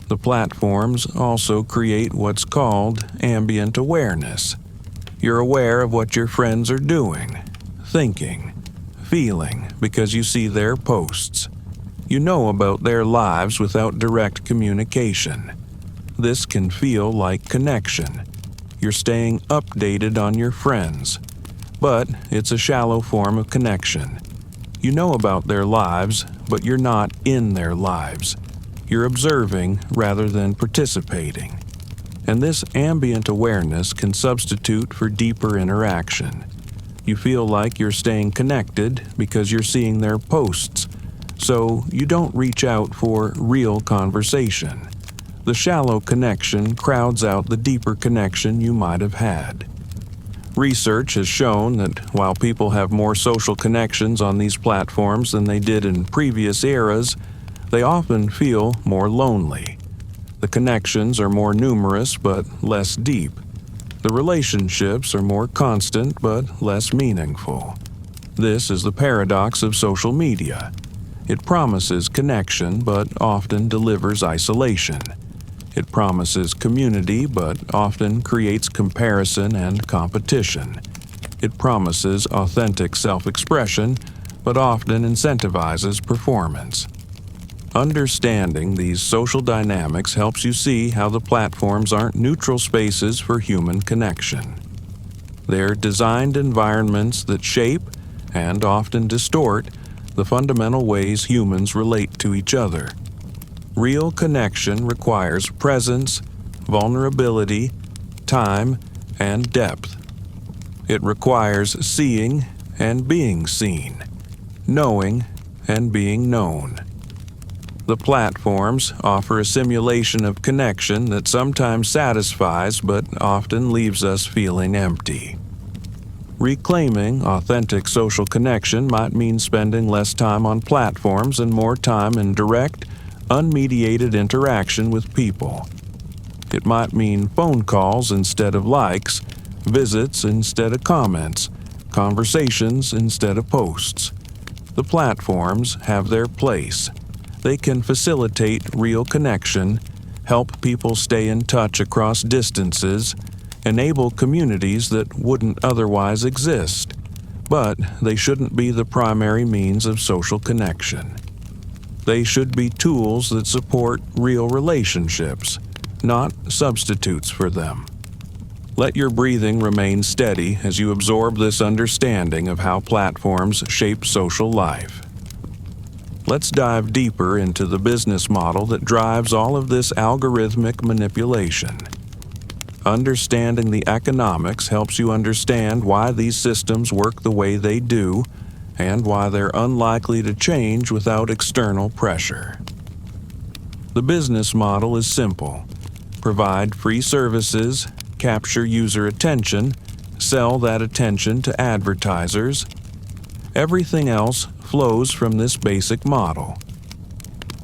The platforms also create what's called ambient awareness. You're aware of what your friends are doing, thinking, feeling because you see their posts. You know about their lives without direct communication. This can feel like connection. You're staying updated on your friends, but it's a shallow form of connection. You know about their lives, but you're not in their lives. You're observing rather than participating. And this ambient awareness can substitute for deeper interaction. You feel like you're staying connected because you're seeing their posts, so you don't reach out for real conversation. The shallow connection crowds out the deeper connection you might have had. Research has shown that while people have more social connections on these platforms than they did in previous eras, they often feel more lonely. The connections are more numerous but less deep. The relationships are more constant but less meaningful. This is the paradox of social media. It promises connection but often delivers isolation. It promises community but often creates comparison and competition. It promises authentic self-expression but often incentivizes performance. Understanding these social dynamics helps you see how the platforms aren't neutral spaces for human connection. They're designed environments that shape and often distort the fundamental ways humans relate to each other. Real connection requires presence, vulnerability, time, and depth. It requires seeing and being seen, knowing and being known. The platforms offer a simulation of connection that sometimes satisfies but often leaves us feeling empty. Reclaiming authentic social connection might mean spending less time on platforms and more time in direct, unmediated interaction with people. It might mean phone calls instead of likes, visits instead of comments, conversations instead of posts. The platforms have their place. They can facilitate real connection, help people stay in touch across distances, enable communities that wouldn't otherwise exist, but they shouldn't be the primary means of social connection. They should be tools that support real relationships, not substitutes for them. Let your breathing remain steady as you absorb this understanding of how platforms shape social life. Let's dive deeper into the business model that drives all of this algorithmic manipulation. Understanding the economics helps you understand why these systems work the way they do and why they're unlikely to change without external pressure. The business model is simple. Provide free services, capture user attention, sell that attention to advertisers. Everything else flows from this basic model.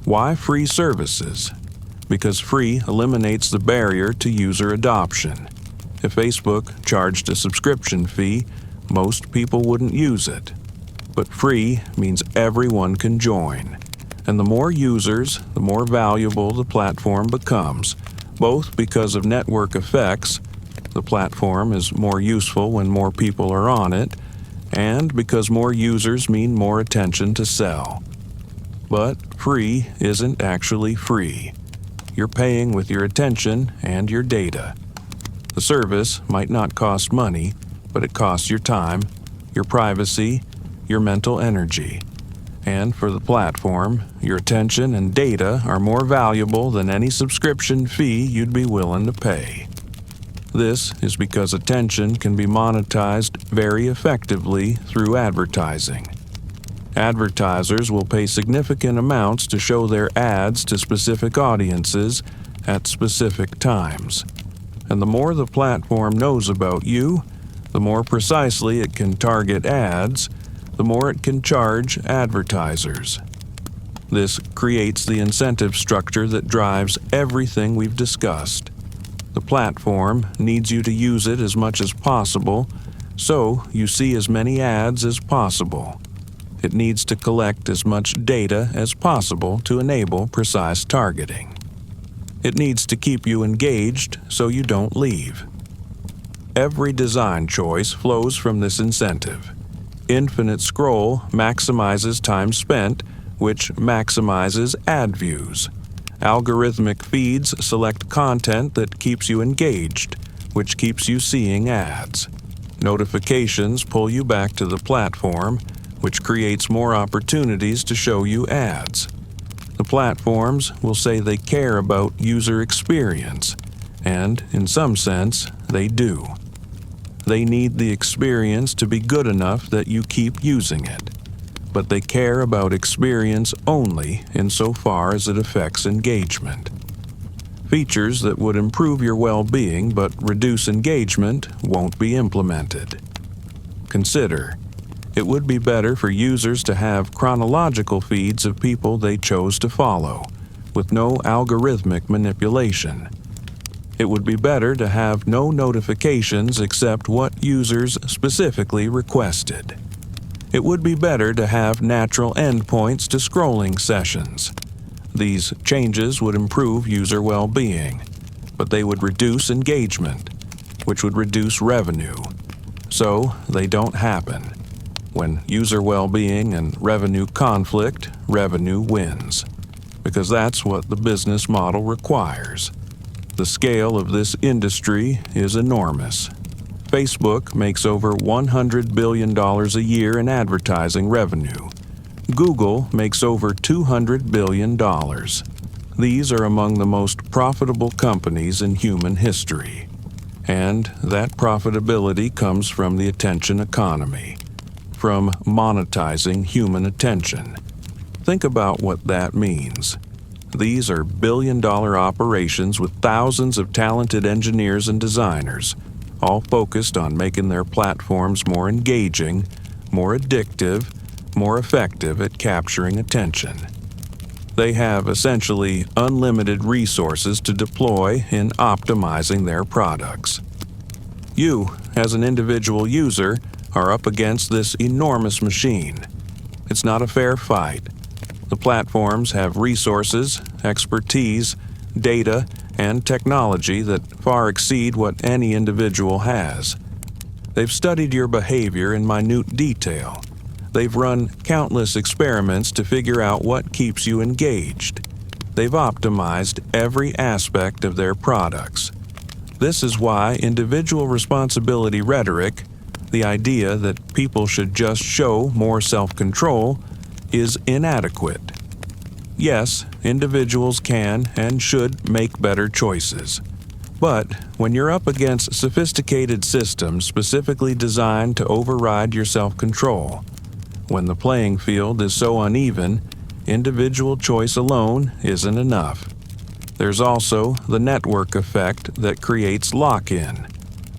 Why free services? Because free eliminates the barrier to user adoption. If Facebook charged a subscription fee, most people wouldn't use it. But free means everyone can join. And the more users, the more valuable the platform becomes, both because of network effects, the platform is more useful when more people are on it, and because more users mean more attention to sell. But free isn't actually free. You're paying with your attention and your data. The service might not cost money, but it costs your time, your privacy, your mental energy. And for the platform, your attention and data are more valuable than any subscription fee you'd be willing to pay. This is because attention can be monetized very effectively through advertising. Advertisers will pay significant amounts to show their ads to specific audiences at specific times. And the more the platform knows about you, the more precisely it can target ads, the more it can charge advertisers. This creates the incentive structure that drives everything we've discussed. The platform needs you to use it as much as possible, so you see as many ads as possible. It needs to collect as much data as possible to enable precise targeting. It needs to keep you engaged so you don't leave. Every design choice flows from this incentive. Infinite scroll maximizes time spent, which maximizes ad views. Algorithmic feeds select content that keeps you engaged, which keeps you seeing ads. Notifications pull you back to the platform, which creates more opportunities to show you ads. The platforms will say they care about user experience, and in some sense, they do. They need the experience to be good enough that you keep using it, but they care about experience only insofar as it affects engagement. Features that would improve your well-being but reduce engagement won't be implemented. Consider, it would be better for users to have chronological feeds of people they chose to follow, with no algorithmic manipulation. It would be better to have no notifications except what users specifically requested. It would be better to have natural endpoints to scrolling sessions. These changes would improve user well-being, but they would reduce engagement, which would reduce revenue. So they don't happen. When user well-being and revenue conflict, revenue wins, because that's what the business model requires. The scale of this industry is enormous. Facebook makes over $100 billion a year in advertising revenue. Google makes over $200 billion. These are among the most profitable companies in human history. And that profitability comes from the attention economy, from monetizing human attention. Think about what that means. These are billion-dollar operations with thousands of talented engineers and designers, all focused on making their platforms more engaging, more addictive, more effective at capturing attention. They have essentially unlimited resources to deploy in optimizing their products. You, as an individual user, are up against this enormous machine. It's not a fair fight. The platforms have resources, expertise, data, and technology that far exceed what any individual has. They've studied your behavior in minute detail. They've run countless experiments to figure out what keeps you engaged. They've optimized every aspect of their products. This is why individual responsibility rhetoric, the idea that people should just show more self-control, is inadequate. Yes, individuals can and should make better choices. But when you're up against sophisticated systems specifically designed to override your self-control, when the playing field is so uneven, individual choice alone isn't enough. There's also the network effect that creates lock-in.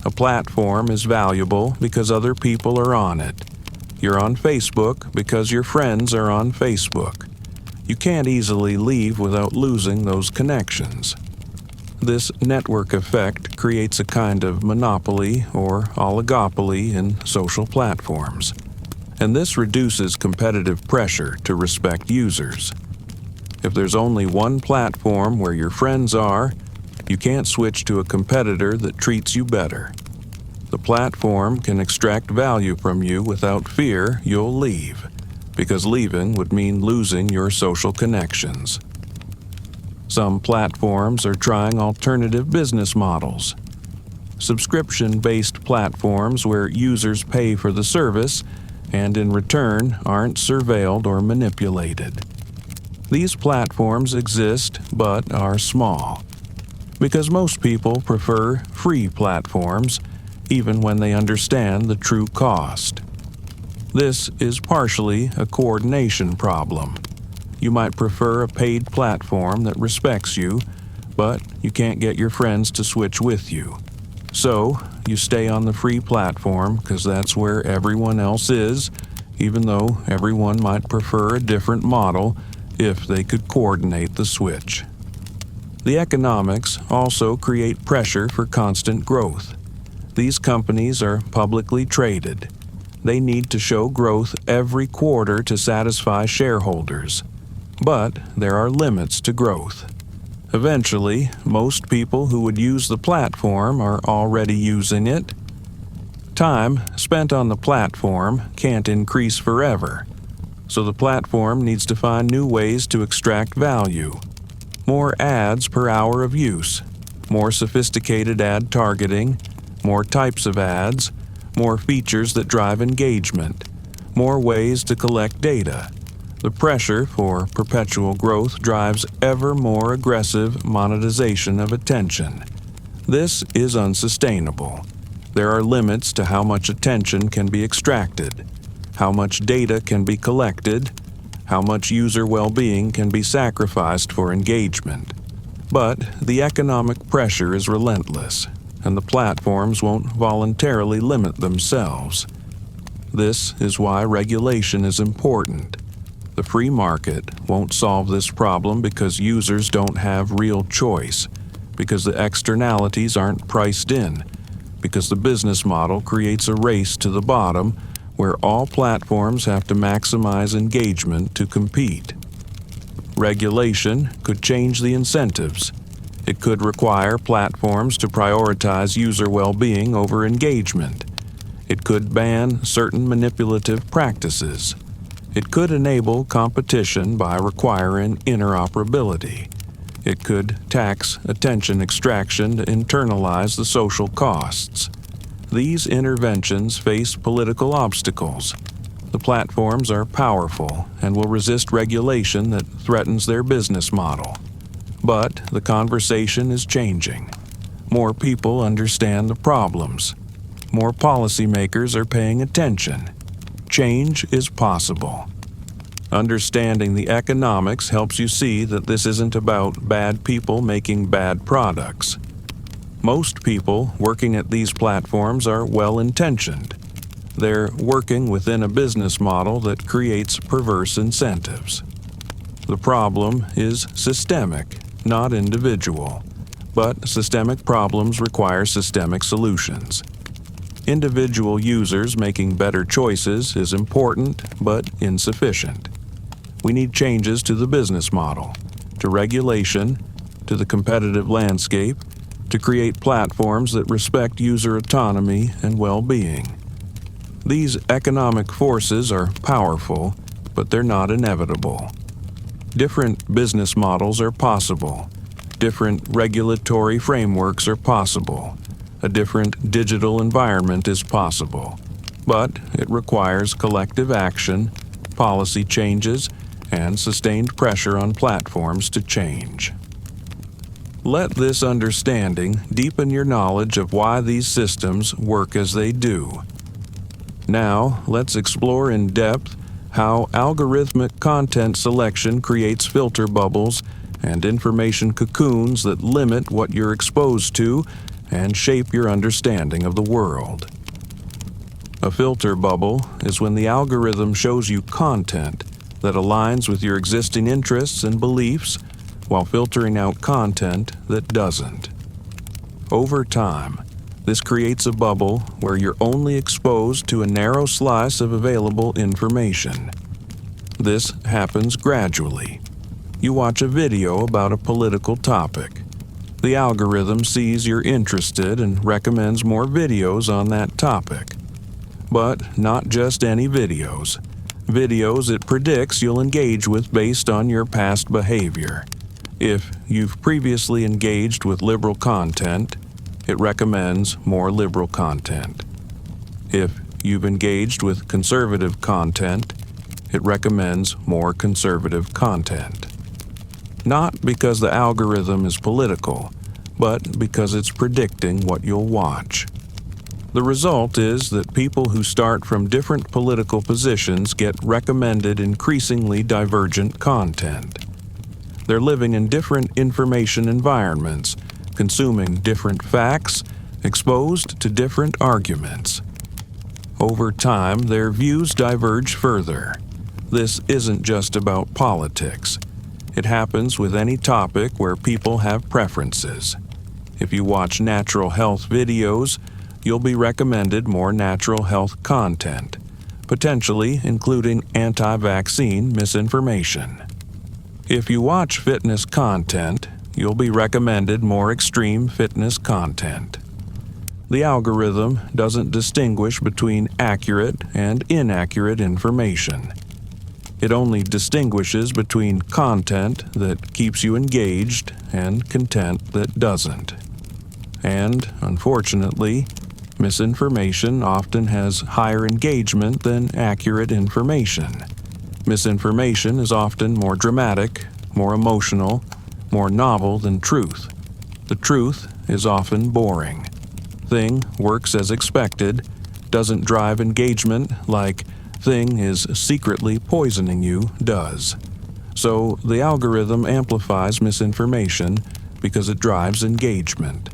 A platform is valuable because other people are on it. You're on Facebook because your friends are on Facebook. You can't easily leave without losing those connections. This network effect creates a kind of monopoly or oligopoly in social platforms, and this reduces competitive pressure to respect users. If there's only one platform where your friends are, you can't switch to a competitor that treats you better. The platform can extract value from you without fear you'll leave, because leaving would mean losing your social connections. Some platforms are trying alternative business models. Subscription-based platforms where users pay for the service and in return aren't surveilled or manipulated. These platforms exist but are small, because most people prefer free platforms even when they understand the true cost. This is partially a coordination problem. You might prefer a paid platform that respects you, but you can't get your friends to switch with you. So, you stay on the free platform because that's where everyone else is, even though everyone might prefer a different model if they could coordinate the switch. The economics also create pressure for constant growth. These companies are publicly traded. They need to show growth every quarter to satisfy shareholders. But there are limits to growth. Eventually, most people who would use the platform are already using it. Time spent on the platform can't increase forever, so the platform needs to find new ways to extract value. More ads per hour of use, more sophisticated ad targeting, more types of ads, more features that drive engagement, more ways to collect data. The pressure for perpetual growth drives ever more aggressive monetization of attention. This is unsustainable. There are limits to how much attention can be extracted, how much data can be collected, how much user well-being can be sacrificed for engagement. But the economic pressure is relentless, and the platforms won't voluntarily limit themselves. This is why regulation is important. The free market won't solve this problem because users don't have real choice, because the externalities aren't priced in, because the business model creates a race to the bottom where all platforms have to maximize engagement to compete. Regulation could change the incentives. It could require platforms to prioritize user well-being over engagement. It could ban certain manipulative practices. It could enable competition by requiring interoperability. It could tax attention extraction to internalize the social costs. These interventions face political obstacles. The platforms are powerful and will resist regulation that threatens their business model. But the conversation is changing. More people understand the problems. More policymakers are paying attention. Change is possible. Understanding the economics helps you see that this isn't about bad people making bad products. Most people working at these platforms are well-intentioned. They're working within a business model that creates perverse incentives. The problem is systemic, not individual. But systemic problems require systemic solutions. Individual users making better choices is important, but insufficient. We need changes to the business model, to regulation, to the competitive landscape, to create platforms that respect user autonomy and well-being. These economic forces are powerful, but they're not inevitable. Different business models are possible. Different regulatory frameworks are possible. A different digital environment is possible. But it requires collective action, policy changes, and sustained pressure on platforms to change. Let this understanding deepen your knowledge of why these systems work as they do. Now, let's explore in depth how algorithmic content selection creates filter bubbles and information cocoons that limit what you're exposed to and shape your understanding of the world. A filter bubble is when the algorithm shows you content that aligns with your existing interests and beliefs while filtering out content that doesn't. Over time, this creates a bubble where you're only exposed to a narrow slice of available information. This happens gradually. You watch a video about a political topic. The algorithm sees you're interested and recommends more videos on that topic. But not just any videos. Videos it predicts you'll engage with based on your past behavior. If you've previously engaged with liberal content, it recommends more liberal content. If you've engaged with conservative content, it recommends more conservative content. Not because the algorithm is political, but because it's predicting what you'll watch. The result is that people who start from different political positions get recommended increasingly divergent content. They're living in different information environments, consuming different facts, exposed to different arguments. Over time, their views diverge further. This isn't just about politics. It happens with any topic where people have preferences. If you watch natural health videos, you'll be recommended more natural health content, potentially including anti-vaccine misinformation. If you watch fitness content, you'll be recommended more extreme fitness content. The algorithm doesn't distinguish between accurate and inaccurate information. It only distinguishes between content that keeps you engaged and content that doesn't. And, unfortunately, misinformation often has higher engagement than accurate information. Misinformation is often more dramatic, more emotional, more novel than truth. The truth is often boring. Thing works as expected, doesn't drive engagement like thing is secretly poisoning you does. So the algorithm amplifies misinformation because it drives engagement.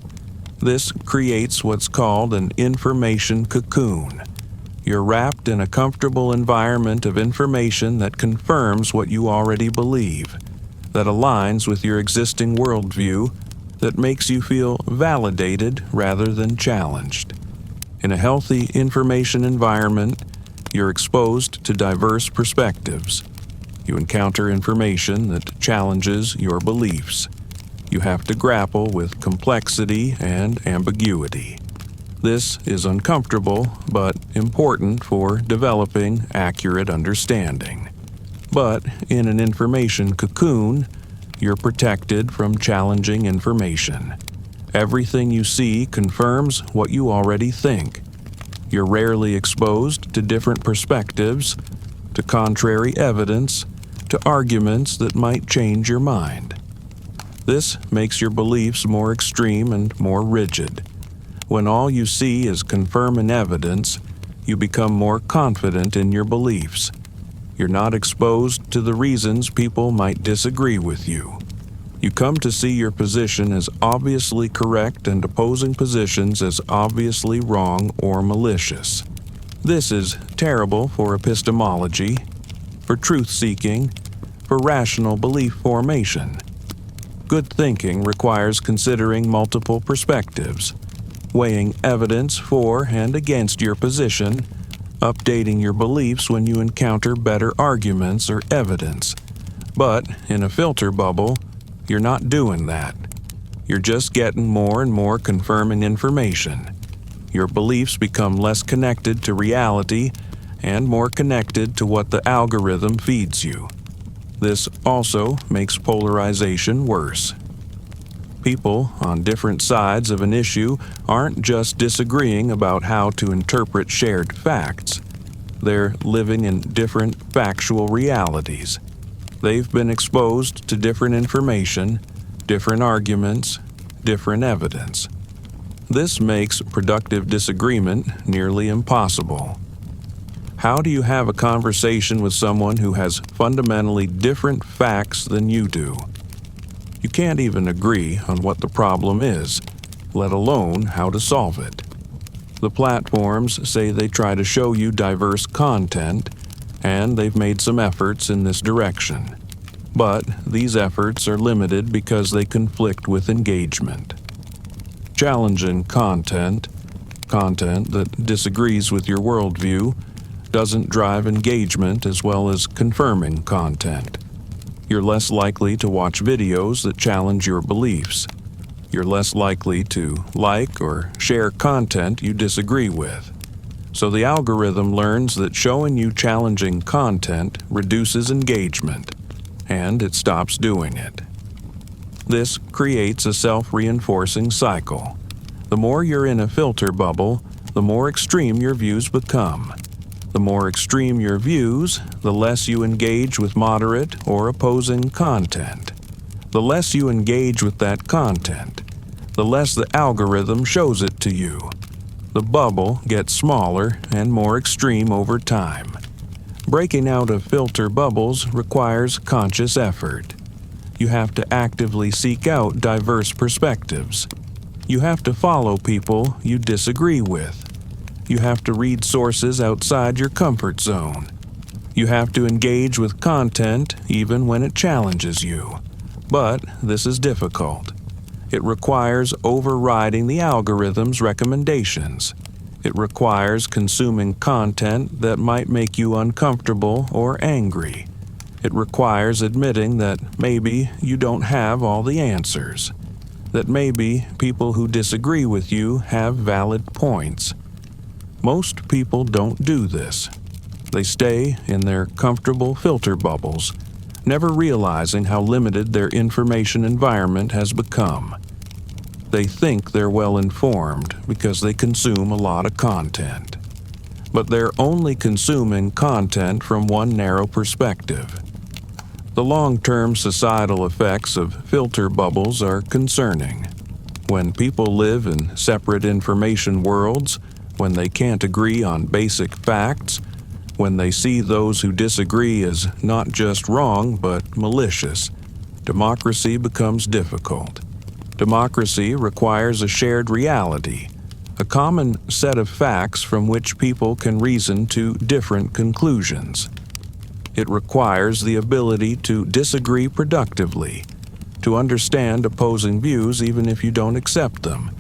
This creates what's called an information cocoon. You're wrapped in a comfortable environment of information that confirms what you already believe, that aligns with your existing worldview, that makes you feel validated rather than challenged. In a healthy information environment, you're exposed to diverse perspectives. You encounter information that challenges your beliefs. You have to grapple with complexity and ambiguity. This is uncomfortable, but important for developing accurate understanding. But in an information cocoon, you're protected from challenging information. Everything you see confirms what you already think. You're rarely exposed to different perspectives, to contrary evidence, to arguments that might change your mind. This makes your beliefs more extreme and more rigid. When all you see is confirming evidence, you become more confident in your beliefs. You're not exposed to the reasons people might disagree with you. You come to see your position as obviously correct and opposing positions as obviously wrong or malicious. This is terrible for epistemology, for truth-seeking, for rational belief formation. Good thinking requires considering multiple perspectives, weighing evidence for and against your position, updating your beliefs when you encounter better arguments or evidence. But in a filter bubble, you're not doing that. You're just getting more and more confirming information. Your beliefs become less connected to reality and more connected to what the algorithm feeds you. This also makes polarization worse. People on different sides of an issue aren't just disagreeing about how to interpret shared facts. They're living in different factual realities. They've been exposed to different information, different arguments, different evidence. This makes productive disagreement nearly impossible. How do you have a conversation with someone who has fundamentally different facts than you do? You can't even agree on what the problem is, let alone how to solve it. The platforms say they try to show you diverse content, and they've made some efforts in this direction. But these efforts are limited because they conflict with engagement. Challenging content that disagrees with your worldview, doesn't drive engagement as well as confirming content. You're less likely to watch videos that challenge your beliefs. You're less likely to like or share content you disagree with. So the algorithm learns that showing you challenging content reduces engagement, and it stops doing it. This creates a self-reinforcing cycle. The more you're in a filter bubble, the more extreme your views become. The more extreme your views, the less you engage with moderate or opposing content. The less you engage with that content, the less the algorithm shows it to you. The bubble gets smaller and more extreme over time. Breaking out of filter bubbles requires conscious effort. You have to actively seek out diverse perspectives. You have to follow people you disagree with. You have to read sources outside your comfort zone. You have to engage with content even when it challenges you. But this is difficult. It requires overriding the algorithm's recommendations. It requires consuming content that might make you uncomfortable or angry. It requires admitting that maybe you don't have all the answers. That maybe people who disagree with you have valid points. Most people don't do this. They stay in their comfortable filter bubbles, never realizing how limited their information environment has become. They think they're well informed because they consume a lot of content. But they're only consuming content from one narrow perspective. The long-term societal effects of filter bubbles are concerning. When people live in separate information worlds, when they can't agree on basic facts, when they see those who disagree as not just wrong but malicious, democracy becomes difficult. Democracy requires a shared reality, a common set of facts from which people can reason to different conclusions. It requires the ability to disagree productively, to understand opposing views even if you don't accept them,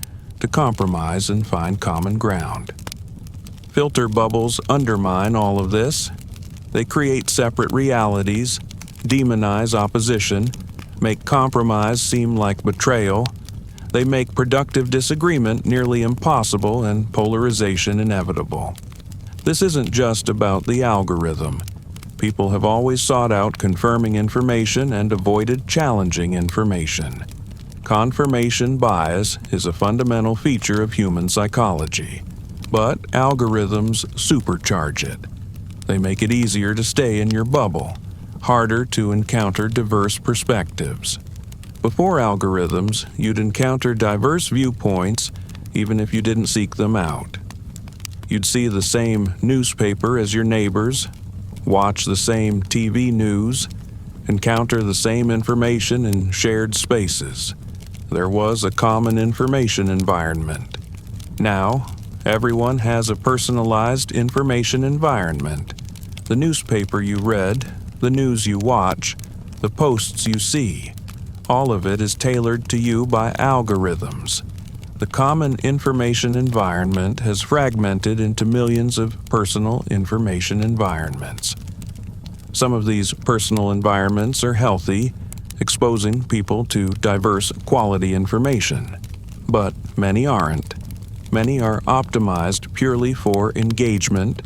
to compromise and find common ground. Filter bubbles undermine all of this. They create separate realities, demonize opposition, make compromise seem like betrayal. They make productive disagreement nearly impossible and polarization inevitable. This isn't just about the algorithm. People have always sought out confirming information and avoided challenging information. Confirmation bias is a fundamental feature of human psychology, but algorithms supercharge it. They make it easier to stay in your bubble, harder to encounter diverse perspectives. Before algorithms, you'd encounter diverse viewpoints even if you didn't seek them out. You'd see the same newspaper as your neighbors, watch the same TV news, encounter the same information in shared spaces. There was a common information environment. Now, everyone has a personalized information environment. The newspaper you read, the news you watch, the posts you see, all of it is tailored to you by algorithms. The common information environment has fragmented into millions of personal information environments. Some of these personal environments are healthy, exposing people to diverse quality information. But many aren't. Many are optimized purely for engagement,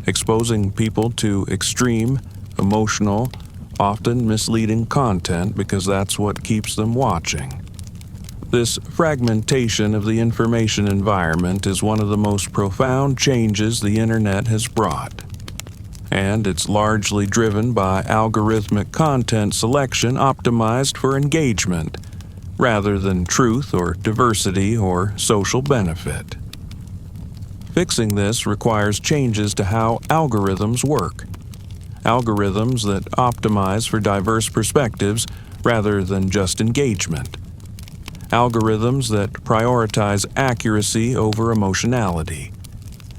exposing people to extreme, emotional, often misleading content because that's what keeps them watching. This fragmentation of the information environment is one of the most profound changes the Internet has brought. And it's largely driven by algorithmic content selection optimized for engagement, rather than truth or diversity or social benefit. Fixing this requires changes to how algorithms work. Algorithms that optimize for diverse perspectives rather than just engagement. Algorithms that prioritize accuracy over emotionality.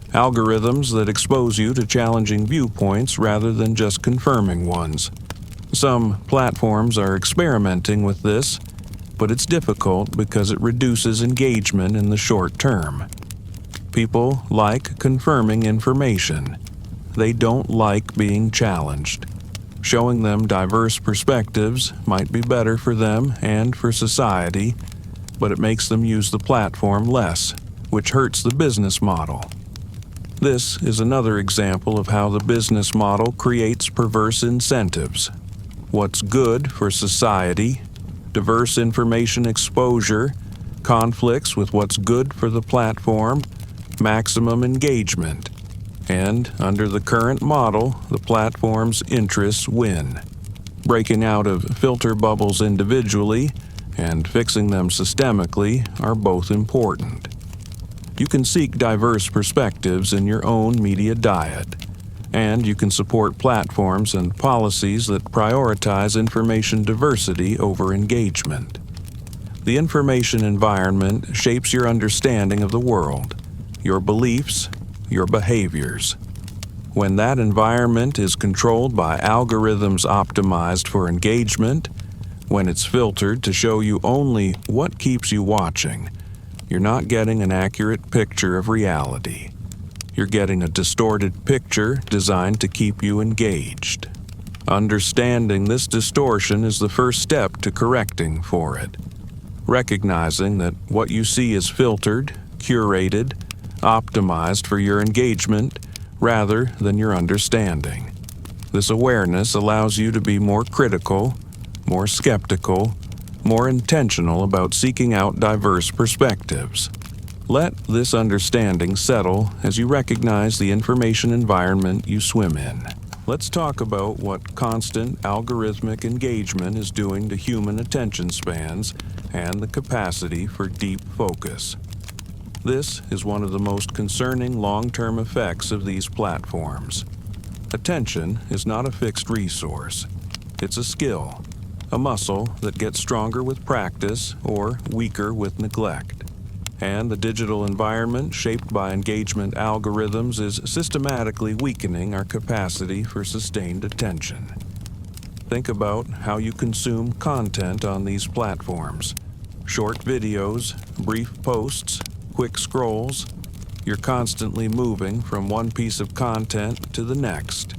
Algorithms that expose you to challenging viewpoints rather than just confirming ones. Some platforms are experimenting with this, but it's difficult because it reduces engagement in the short term. People like confirming information. They don't like being challenged. Showing them diverse perspectives might be better for them and for society, but it makes them use the platform less, which hurts the business model. This is another example of how the business model creates perverse incentives. What's good for society, diverse information exposure, conflicts with what's good for the platform, maximum engagement. And under the current model, the platform's interests win. Breaking out of filter bubbles individually and fixing them systemically are both important. You can seek diverse perspectives in your own media diet, and you can support platforms and policies that prioritize information diversity over engagement. The information environment shapes your understanding of the world, your beliefs, your behaviors. When that environment is controlled by algorithms optimized for engagement, when it's filtered to show you only what keeps you watching, you're not getting an accurate picture of reality. You're getting a distorted picture designed to keep you engaged. Understanding this distortion is the first step to correcting for it. Recognizing that what you see is filtered, curated, optimized for your engagement rather than your understanding. This awareness allows you to be more critical, more skeptical, more intentional about seeking out diverse perspectives. Let this understanding settle as you recognize the information environment you swim in. Let's talk about what constant algorithmic engagement is doing to human attention spans and the capacity for deep focus. This is one of the most concerning long-term effects of these platforms. Attention is not a fixed resource. It's a skill, a muscle that gets stronger with practice or weaker with neglect. And the digital environment shaped by engagement algorithms is systematically weakening our capacity for sustained attention. Think about how you consume content on these platforms. Short videos, brief posts, quick scrolls. You're constantly moving from one piece of content to the next.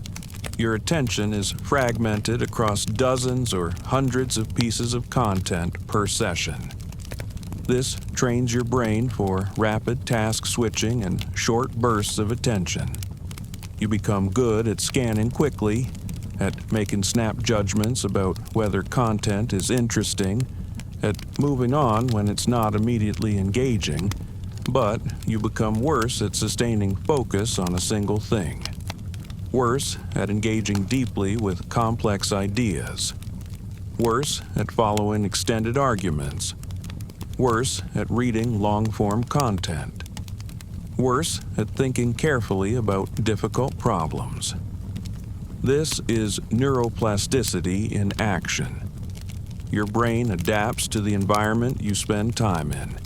Your attention is fragmented across dozens or hundreds of pieces of content per session. This trains your brain for rapid task switching and short bursts of attention. You become good at scanning quickly, at making snap judgments about whether content is interesting, at moving on when it's not immediately engaging, but you become worse at sustaining focus on a single thing. Worse at engaging deeply with complex ideas. Worse at following extended arguments. Worse at reading long-form content. Worse at thinking carefully about difficult problems. This is neuroplasticity in action. Your brain adapts to the environment you spend time in.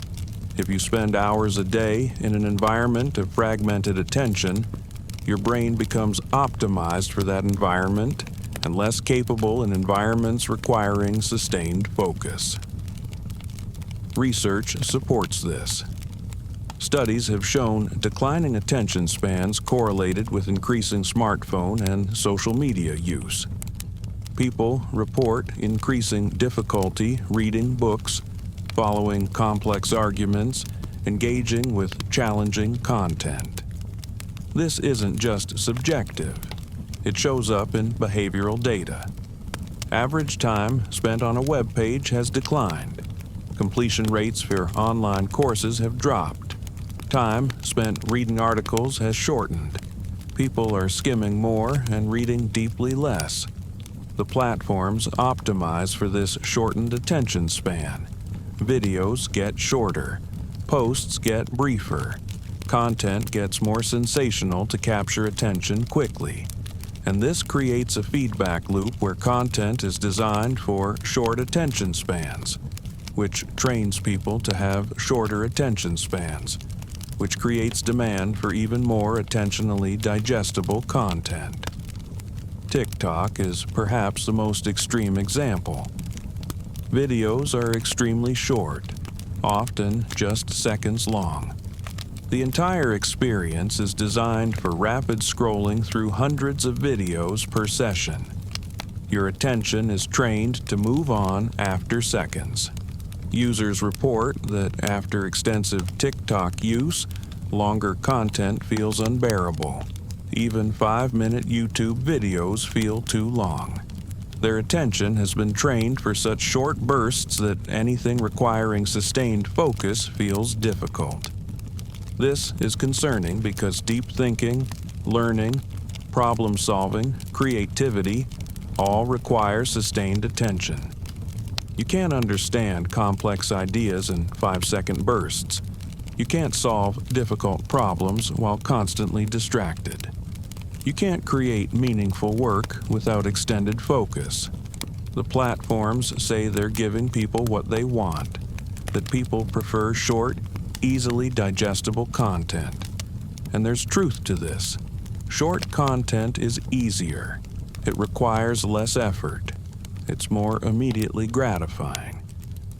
If you spend hours a day in an environment of fragmented attention, your brain becomes optimized for that environment and less capable in environments requiring sustained focus. Research supports this. Studies have shown declining attention spans correlated with increasing smartphone and social media use. People report increasing difficulty reading books, following complex arguments, engaging with challenging content. This isn't just subjective. It shows up in behavioral data. Average time spent on a web page has declined. Completion rates for online courses have dropped. Time spent reading articles has shortened. People are skimming more and reading deeply less. The platforms optimize for this shortened attention span. Videos get shorter. Posts get briefer. Content gets more sensational to capture attention quickly. And this creates a feedback loop where content is designed for short attention spans, which trains people to have shorter attention spans, which creates demand for even more attentionally digestible content. TikTok is perhaps the most extreme example. Videos are extremely short, often just seconds long. The entire experience is designed for rapid scrolling through hundreds of videos per session. Your attention is trained to move on after seconds. Users report that after extensive TikTok use, longer content feels unbearable. Even 5-minute YouTube videos feel too long. Their attention has been trained for such short bursts that anything requiring sustained focus feels difficult. This is concerning because deep thinking, learning, problem-solving, creativity all require sustained attention. You can't understand complex ideas in 5-second bursts. You can't solve difficult problems while constantly distracted. You can't create meaningful work without extended focus. The platforms say they're giving people what they want, that people prefer short, easily digestible content. And there's truth to this. Short content is easier. It requires less effort. It's more immediately gratifying.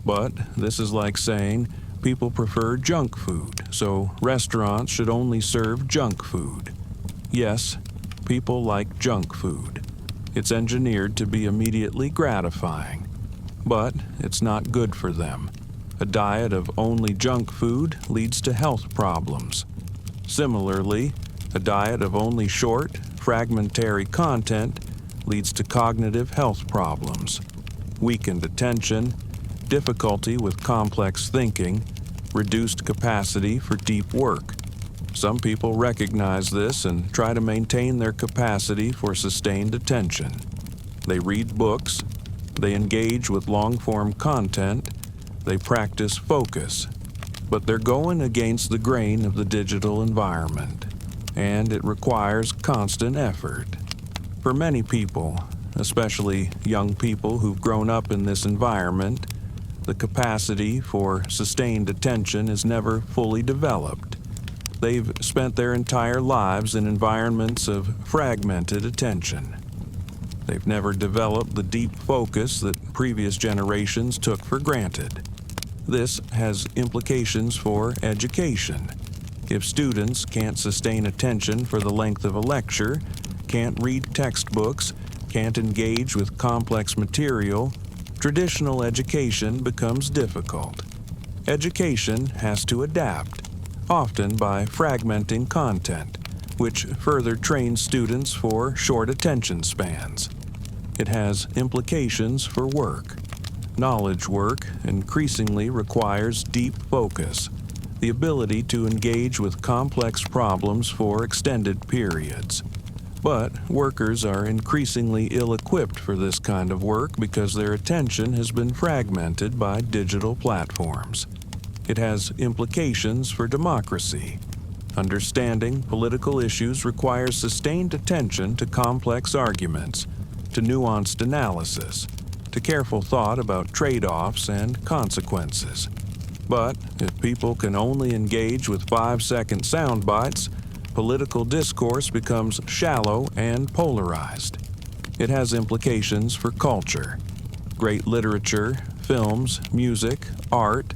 But this is like saying people prefer junk food, so restaurants should only serve junk food. Yes, people like junk food. It's engineered to be immediately gratifying. But it's not good for them. A diet of only junk food leads to health problems. Similarly, a diet of only short, fragmentary content leads to cognitive health problems, weakened attention, difficulty with complex thinking, reduced capacity for deep work. Some people recognize this and try to maintain their capacity for sustained attention. They read books, they engage with long-form content, they practice focus, but they're going against the grain of the digital environment, and it requires constant effort. For many people, especially young people who've grown up in this environment, the capacity for sustained attention is never fully developed. They've spent their entire lives in environments of fragmented attention. They've never developed the deep focus that previous generations took for granted. This has implications for education. If students can't sustain attention for the length of a lecture, can't read textbooks, can't engage with complex material, traditional education becomes difficult. Education has to adapt, often by fragmenting content, which further trains students for short attention spans. It has implications for work. Knowledge work increasingly requires deep focus, the ability to engage with complex problems for extended periods. But workers are increasingly ill-equipped for this kind of work because their attention has been fragmented by digital platforms. It has implications for democracy. Understanding political issues requires sustained attention to complex arguments, to nuanced analysis, to careful thought about trade-offs and consequences. But if people can only engage with 5-second sound bites, political discourse becomes shallow and polarized. It has implications for culture. Great literature, films, music, art,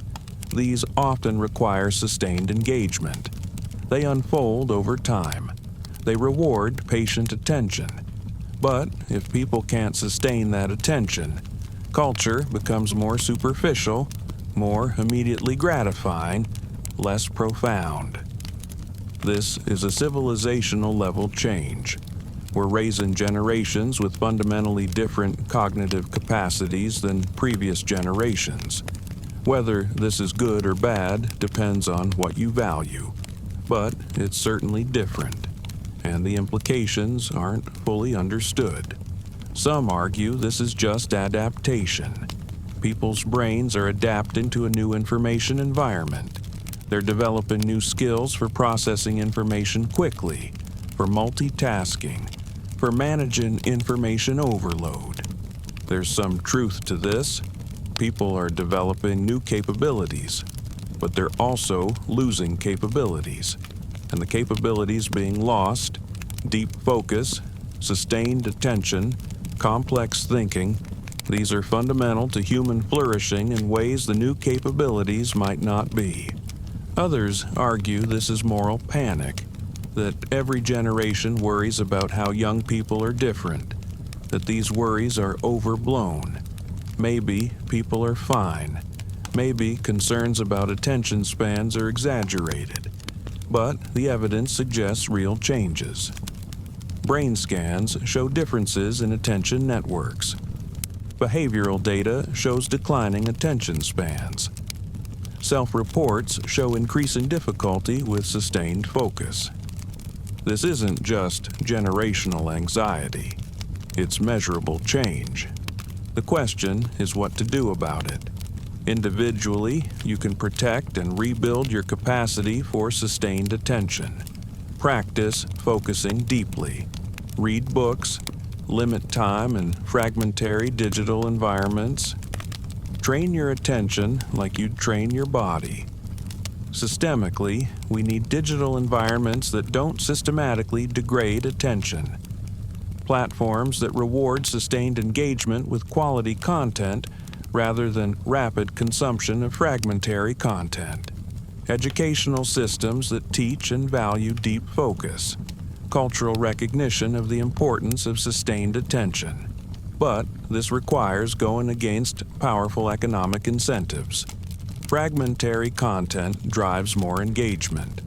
these often require sustained engagement. They unfold over time. They reward patient attention. But if people can't sustain that attention, culture becomes more superficial, more immediately gratifying, less profound. This is a civilizational level change. We're raising generations with fundamentally different cognitive capacities than previous generations. Whether this is good or bad depends on what you value, but it's certainly different, and the implications aren't fully understood. Some argue this is just adaptation. People's brains are adapting to a new information environment. They're developing new skills for processing information quickly, for multitasking, for managing information overload. There's some truth to this. People are developing new capabilities, but they're also losing capabilities. And the capabilities being lost, deep focus, sustained attention, complex thinking, these are fundamental to human flourishing in ways the new capabilities might not be. Others argue this is moral panic, that every generation worries about how young people are different, that these worries are overblown. Maybe people are fine. Maybe concerns about attention spans are exaggerated. But the evidence suggests real changes. Brain scans show differences in attention networks. Behavioral data shows declining attention spans. Self-reports show increasing difficulty with sustained focus. This isn't just generational anxiety. It's measurable change. The question is what to do about it. Individually, you can protect and rebuild your capacity for sustained attention. Practice focusing deeply. Read books. Limit time in fragmentary digital environments. Train your attention like you'd train your body. Systemically, we need digital environments that don't systematically degrade attention. Platforms that reward sustained engagement with quality content rather than rapid consumption of fragmentary content. Educational systems that teach and value deep focus. Cultural recognition of the importance of sustained attention. But this requires going against powerful economic incentives. Fragmentary content drives more engagement.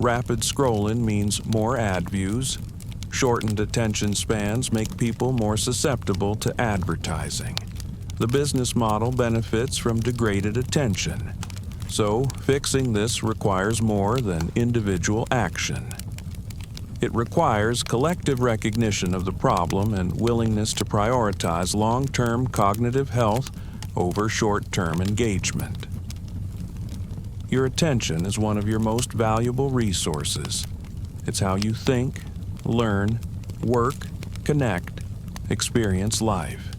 Rapid scrolling means more ad views. Shortened attention spans make people more susceptible to advertising. The business model benefits from degraded attention. So, fixing this requires more than individual action. It requires collective recognition of the problem and willingness to prioritize long-term cognitive health over short-term engagement. Your attention is one of your most valuable resources. It's how you think, learn, work, connect, experience life.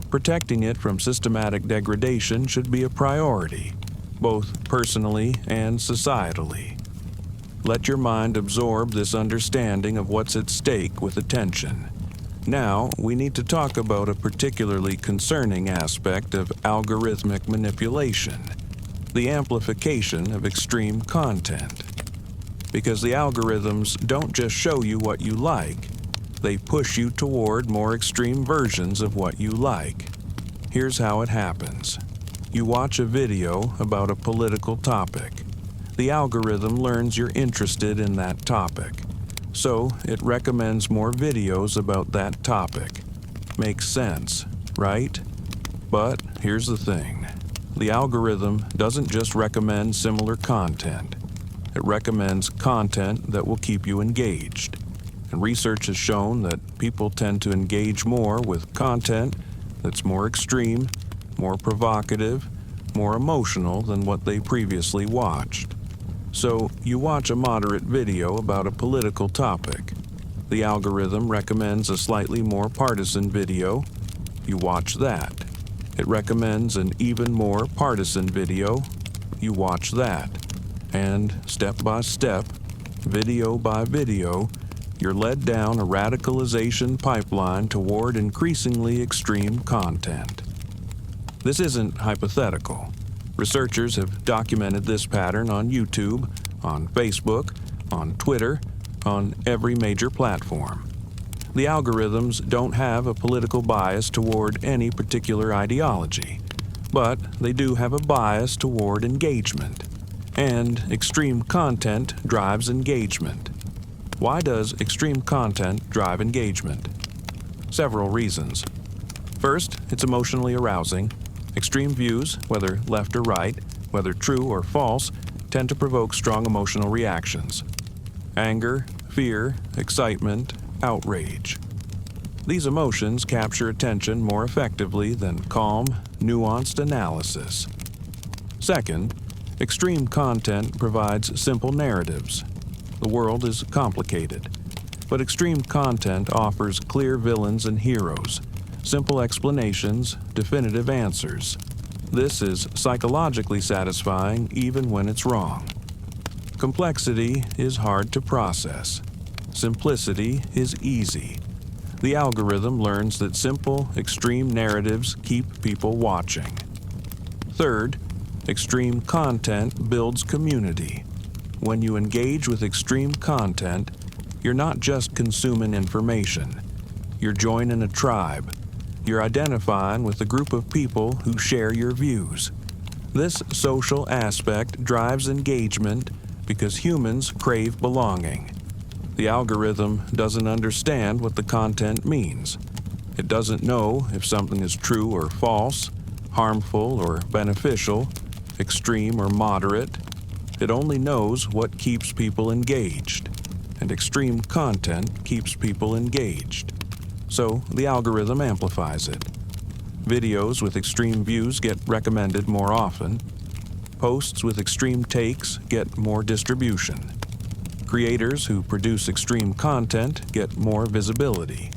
Protecting it from systematic degradation should be a priority, both personally and societally. Let your mind absorb this understanding of what's at stake with attention. Now, we need to talk about a particularly concerning aspect of algorithmic manipulation, the amplification of extreme content. Because the algorithms don't just show you what you like, they push you toward more extreme versions of what you like. Here's how it happens. You watch a video about a political topic. The algorithm learns you're interested in that topic, so it recommends more videos about that topic. Makes sense, right? But here's the thing. The algorithm doesn't just recommend similar content. It recommends content that will keep you engaged. And research has shown that people tend to engage more with content that's more extreme, more provocative, more emotional than what they previously watched. So, you watch a moderate video about a political topic. The algorithm recommends a slightly more partisan video. You watch that. It recommends an even more partisan video. You watch that. And step by step, video by video, you're led down a radicalization pipeline toward increasingly extreme content. This isn't hypothetical. Researchers have documented this pattern on YouTube, on Facebook, on Twitter, on every major platform. The algorithms don't have a political bias toward any particular ideology, but they do have a bias toward engagement. And extreme content drives engagement. Why does extreme content drive engagement? Several reasons. First, it's emotionally arousing. Extreme views, whether left or right, whether true or false, tend to provoke strong emotional reactions. Anger, fear, excitement, outrage. These emotions capture attention more effectively than calm, nuanced analysis. Second, extreme content provides simple narratives. The world is complicated, but extreme content offers clear villains and heroes, simple explanations, definitive answers. This is psychologically satisfying even when it's wrong. Complexity is hard to process. Simplicity is easy. The algorithm learns that simple, extreme narratives keep people watching. Third, extreme content builds community. When you engage with extreme content, you're not just consuming information. You're joining a tribe. You're identifying with a group of people who share your views. This social aspect drives engagement because humans crave belonging. The algorithm doesn't understand what the content means. It doesn't know if something is true or false, harmful or beneficial, extreme or moderate. It only knows what keeps people engaged, and extreme content keeps people engaged. So the algorithm amplifies it. Videos with extreme views get recommended more often. Posts with extreme takes get more distribution. Creators who produce extreme content get more visibility.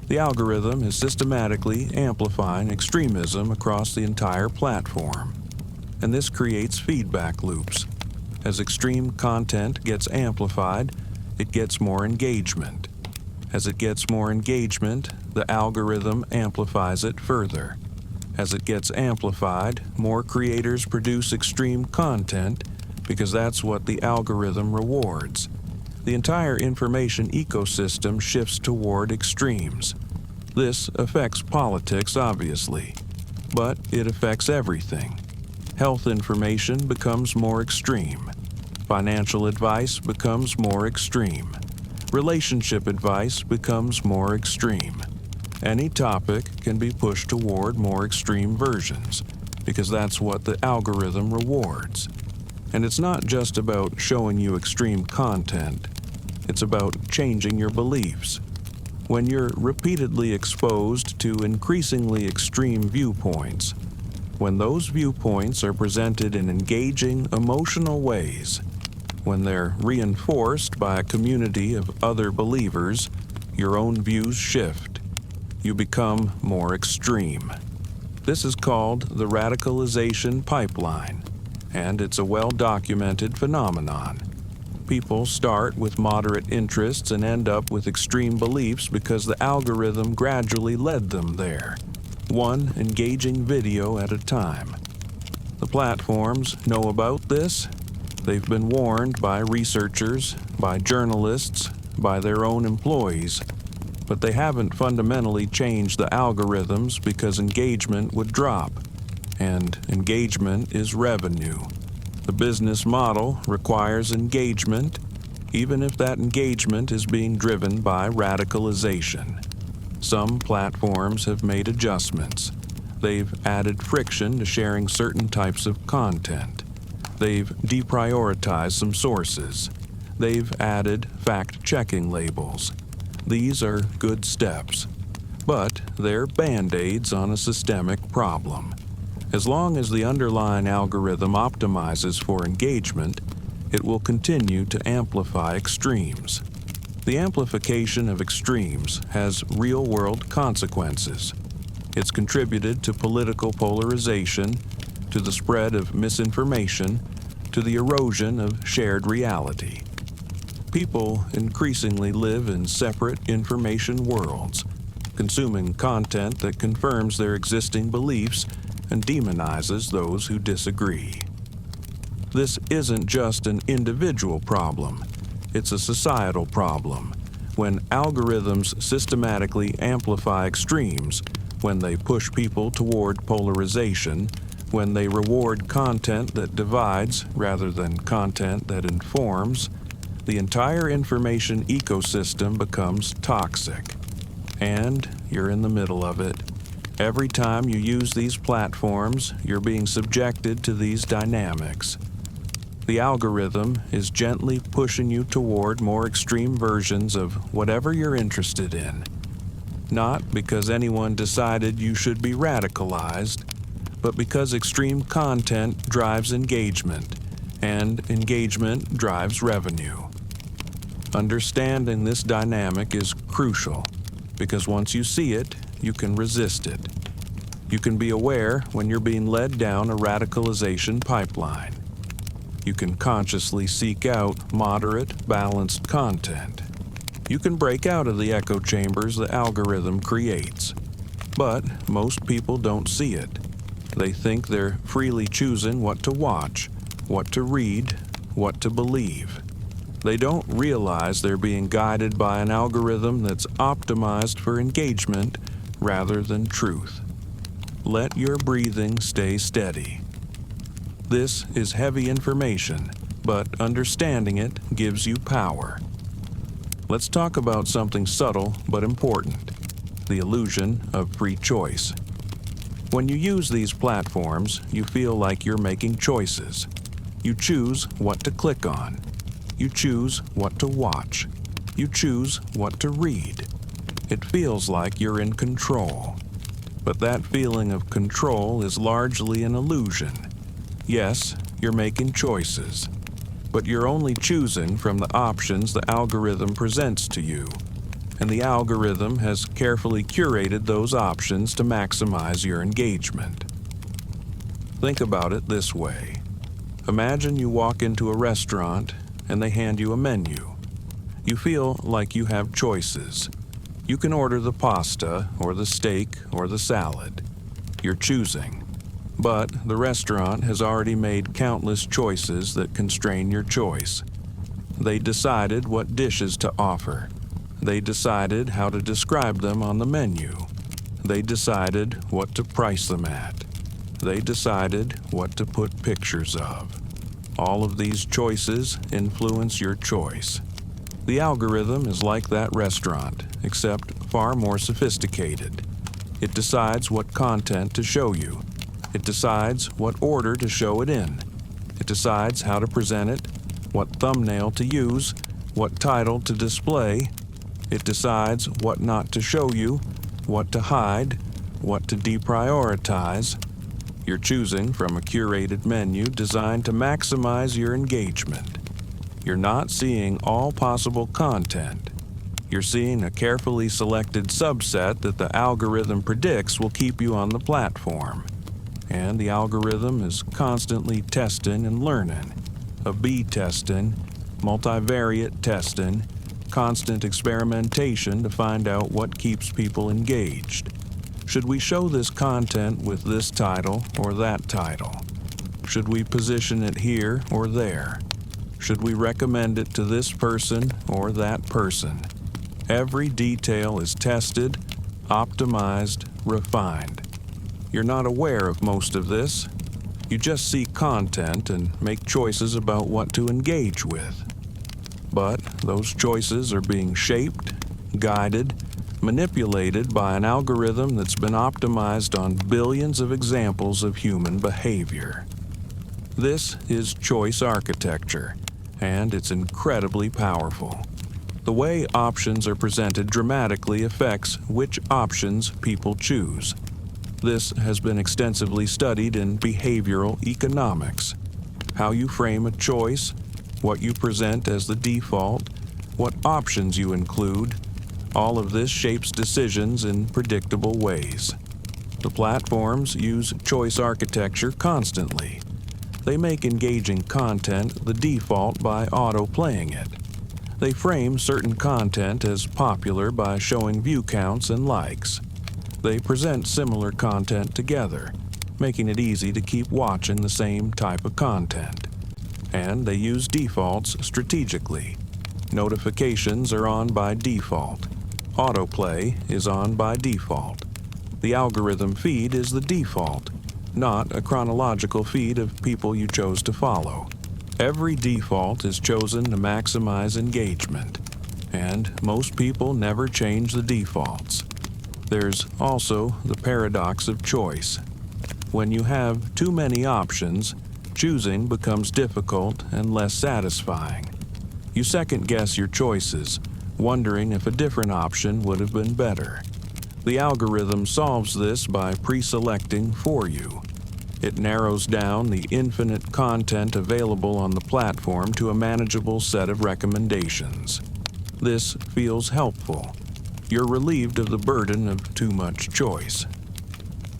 The algorithm is systematically amplifying extremism across the entire platform, and this creates feedback loops. As extreme content gets amplified, it gets more engagement. As it gets more engagement, the algorithm amplifies it further. As it gets amplified, more creators produce extreme content because that's what the algorithm rewards. The entire information ecosystem shifts toward extremes. This affects politics, obviously, but it affects everything. Health information becomes more extreme. Financial advice becomes more extreme. Relationship advice becomes more extreme. Any topic can be pushed toward more extreme versions, because that's what the algorithm rewards. And it's not just about showing you extreme content, it's about changing your beliefs. When you're repeatedly exposed to increasingly extreme viewpoints, when those viewpoints are presented in engaging, emotional ways, when they're reinforced by a community of other believers, your own views shift. You become more extreme. This is called the radicalization pipeline, and it's a well-documented phenomenon. People start with moderate interests and end up with extreme beliefs because the algorithm gradually led them there, one engaging video at a time. The platforms know about this. They've been warned by researchers, by journalists, by their own employees, but they haven't fundamentally changed the algorithms because engagement would drop, and engagement is revenue. The business model requires engagement, even if that engagement is being driven by radicalization. Some platforms have made adjustments. They've added friction to sharing certain types of content. They've deprioritized some sources. They've added fact-checking labels. These are good steps, but they're band-aids on a systemic problem. As long as the underlying algorithm optimizes for engagement, it will continue to amplify extremes. The amplification of extremes has real-world consequences. It's contributed to political polarization, to the spread of misinformation, to the erosion of shared reality. People increasingly live in separate information worlds, consuming content that confirms their existing beliefs and demonizes those who disagree. This isn't just an individual problem, it's a societal problem. When algorithms systematically amplify extremes, when they push people toward polarization, when they reward content that divides rather than content that informs, the entire information ecosystem becomes toxic. And you're in the middle of it. Every time you use these platforms, you're being subjected to these dynamics. The algorithm is gently pushing you toward more extreme versions of whatever you're interested in. Not because anyone decided you should be radicalized, but because extreme content drives engagement, and engagement drives revenue. Understanding this dynamic is crucial, because once you see it, you can resist it. You can be aware when you're being led down a radicalization pipeline. You can consciously seek out moderate, balanced content. You can break out of the echo chambers the algorithm creates. But most people don't see it. They think they're freely choosing what to watch, what to read, what to believe. They don't realize they're being guided by an algorithm that's optimized for engagement rather than truth. Let your breathing stay steady. This is heavy information, but understanding it gives you power. Let's talk about something subtle but important: the illusion of free choice. When you use these platforms, you feel like you're making choices. You choose what to click on. You choose what to watch. You choose what to read. It feels like you're in control. But that feeling of control is largely an illusion. Yes, you're making choices, but you're only choosing from the options the algorithm presents to you, and the algorithm has carefully curated those options to maximize your engagement. Think about it this way. Imagine you walk into a restaurant and they hand you a menu. You feel like you have choices. You can order the pasta or the steak or the salad. You're choosing. But the restaurant has already made countless choices that constrain your choice. They decided what dishes to offer. They decided how to describe them on the menu. They decided what to price them at. They decided what to put pictures of. All of these choices influence your choice. The algorithm is like that restaurant, except far more sophisticated. It decides what content to show you. It decides what order to show it in. It decides how to present it, what thumbnail to use, what title to display. It decides what not to show you, what to hide, what to deprioritize. You're choosing from a curated menu designed to maximize your engagement. You're not seeing all possible content. You're seeing a carefully selected subset that the algorithm predicts will keep you on the platform. And the algorithm is constantly testing and learning, A/B testing, multivariate testing, constant experimentation to find out what keeps people engaged. Should we show this content with this title or that title? Should we position it here or there? Should we recommend it to this person or that person? Every detail is tested, optimized, refined. You're not aware of most of this. You just see content and make choices about what to engage with. But those choices are being shaped, guided, manipulated by an algorithm that's been optimized on billions of examples of human behavior. This is choice architecture, and it's incredibly powerful. The way options are presented dramatically affects which options people choose. This has been extensively studied in behavioral economics. How you frame a choice, what you present as the default, what options you include, all of this shapes decisions in predictable ways. The platforms use choice architecture constantly. They make engaging content the default by auto-playing it. They frame certain content as popular by showing view counts and likes. They present similar content together, making it easy to keep watching the same type of content. And they use defaults strategically. Notifications are on by default. Autoplay is on by default. The algorithm feed is the default, not a chronological feed of people you chose to follow. Every default is chosen to maximize engagement, and most people never change the defaults. There's also the paradox of choice. When you have too many options, choosing becomes difficult and less satisfying. You second-guess your choices, wondering if a different option would have been better. The algorithm solves this by pre-selecting for you. It narrows down the infinite content available on the platform to a manageable set of recommendations. This feels helpful. You're relieved of the burden of too much choice.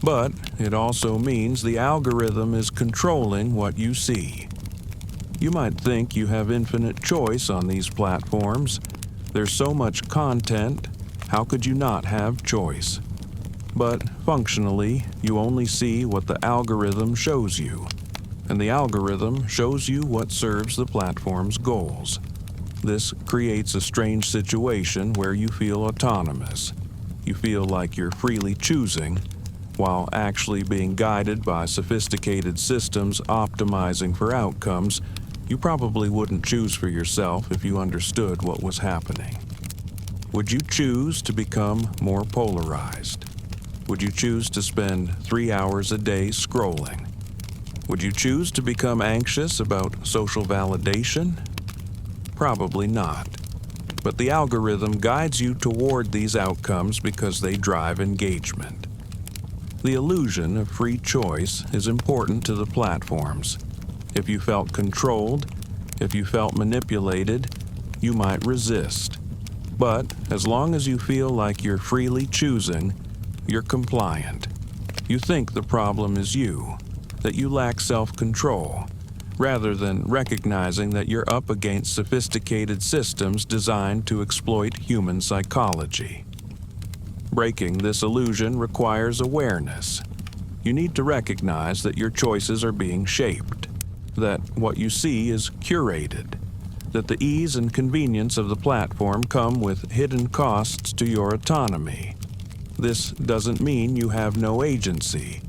But it also means the algorithm is controlling what you see. You might think you have infinite choice on these platforms. There's so much content, how could you not have choice? But functionally, you only see what the algorithm shows you, and the algorithm shows you what serves the platform's goals. This creates a strange situation where you feel autonomous. You feel like you're freely choosing, while actually being guided by sophisticated systems optimizing for outcomes you probably wouldn't choose for yourself if you understood what was happening. Would you choose to become more polarized? Would you choose to spend 3 hours a day scrolling? Would you choose to become anxious about social validation? Probably not. But the algorithm guides you toward these outcomes because they drive engagement. The illusion of free choice is important to the platforms. If you felt controlled, if you felt manipulated, you might resist. But as long as you feel like you're freely choosing, you're compliant. You think the problem is you, that you lack self-control, rather than recognizing that you're up against sophisticated systems designed to exploit human psychology. Breaking this illusion requires awareness. You need to recognize that your choices are being shaped, that what you see is curated, that the ease and convenience of the platform come with hidden costs to your autonomy. This doesn't mean you have no agency,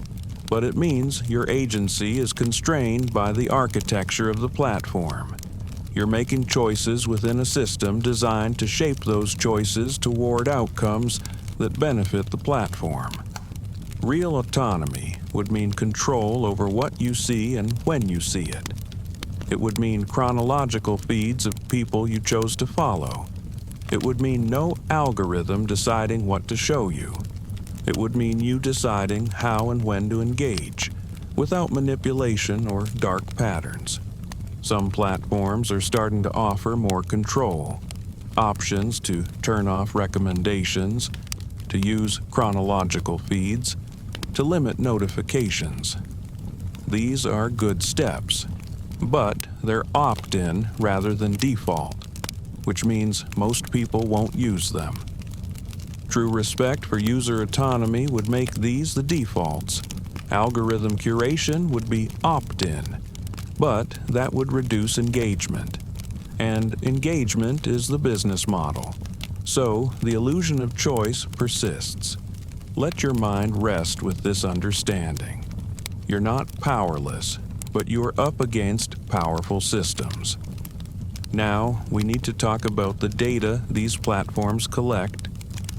but it means your agency is constrained by the architecture of the platform. You're making choices within a system designed to shape those choices toward outcomes that benefit the platform. Real autonomy would mean control over what you see and when you see it. It would mean chronological feeds of people you chose to follow. It would mean no algorithm deciding what to show you. It would mean you deciding how and when to engage, without manipulation or dark patterns. Some platforms are starting to offer more control, options to turn off recommendations, to use chronological feeds, to limit notifications. These are good steps, but they're opt-in rather than default, which means most people won't use them. True respect for user autonomy would make these the defaults. Algorithm curation would be opt-in, but that would reduce engagement. And engagement is the business model. So the illusion of choice persists. Let your mind rest with this understanding. You're not powerless, but you're up against powerful systems. Now, we need to talk about the data these platforms collect,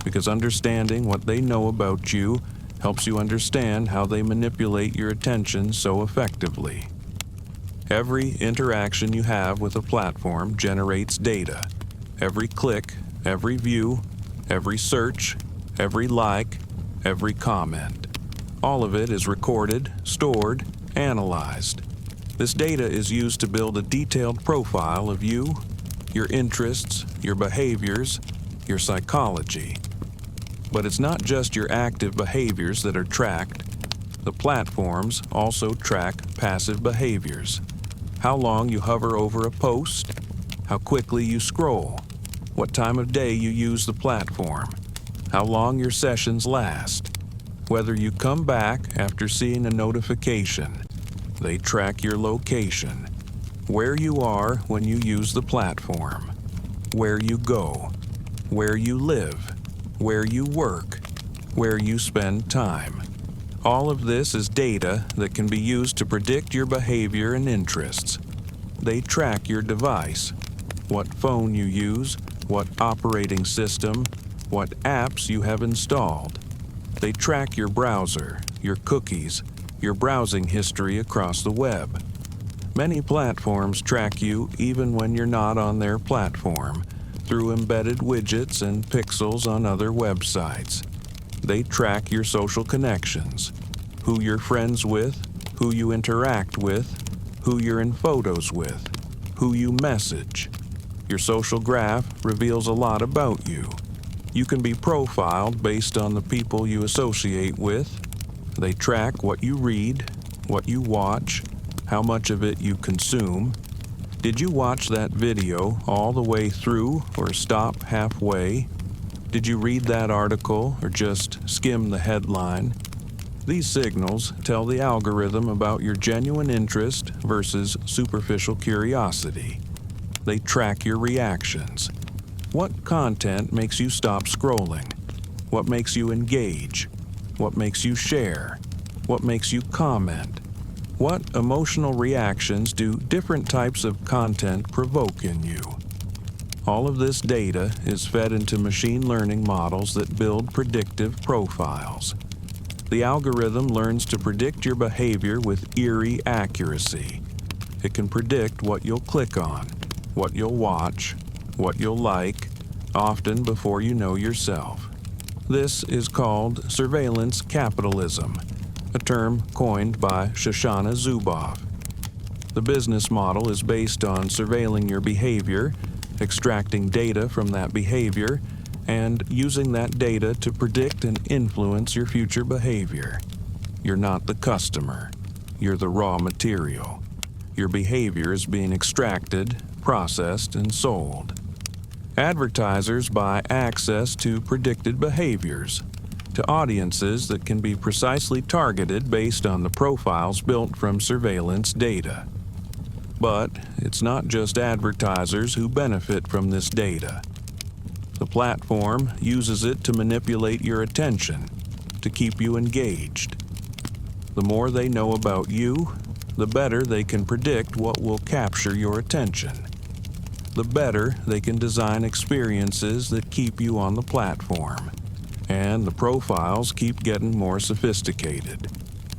because understanding what they know about you helps you understand how they manipulate your attention so effectively. Every interaction you have with a platform generates data. Every click, every view, every search, every like, every comment. All of it is recorded, stored, analyzed. This data is used to build a detailed profile of you, your interests, your behaviors, your psychology. But it's not just your active behaviors that are tracked. The platforms also track passive behaviors. How long you hover over a post, how quickly you scroll, what time of day you use the platform, how long your sessions last, whether you come back after seeing a notification. They track your location, where you are when you use the platform, where you go, where you live, where you work, where you spend time. All of this is data that can be used to predict your behavior and interests. They track your device, what phone you use, what operating system, what apps you have installed. They track your browser, your cookies, your browsing history across the web. Many platforms track you even when you're not on their platform, through embedded widgets and pixels on other websites. They track your social connections, who you're friends with, who you interact with, who you're in photos with, who you message. Your social graph reveals a lot about you. You can be profiled based on the people you associate with. They track what you read, what you watch, how much of it you consume. Did you watch that video all the way through or stop halfway? Did you read that article or just skim the headline? These signals tell the algorithm about your genuine interest versus superficial curiosity. They track your reactions. What content makes you stop scrolling? What makes you engage? What makes you share? What makes you comment? What emotional reactions do different types of content provoke in you? All of this data is fed into machine learning models that build predictive profiles. The algorithm learns to predict your behavior with eerie accuracy. It can predict what you'll click on, what you'll watch, what you'll like, often before you know yourself. This is called surveillance capitalism, a term coined by Shoshana Zuboff. The business model is based on surveilling your behavior, extracting data from that behavior, and using that data to predict and influence your future behavior. You're not the customer. You're the raw material. Your behavior is being extracted, processed, and sold. Advertisers buy access to predicted behaviors, to audiences that can be precisely targeted based on the profiles built from surveillance data. But it's not just advertisers who benefit from this data. The platform uses it to manipulate your attention, to keep you engaged. The more they know about you, the better they can predict what will capture your attention. The better they can design experiences that keep you on the platform. And the profiles keep getting more sophisticated.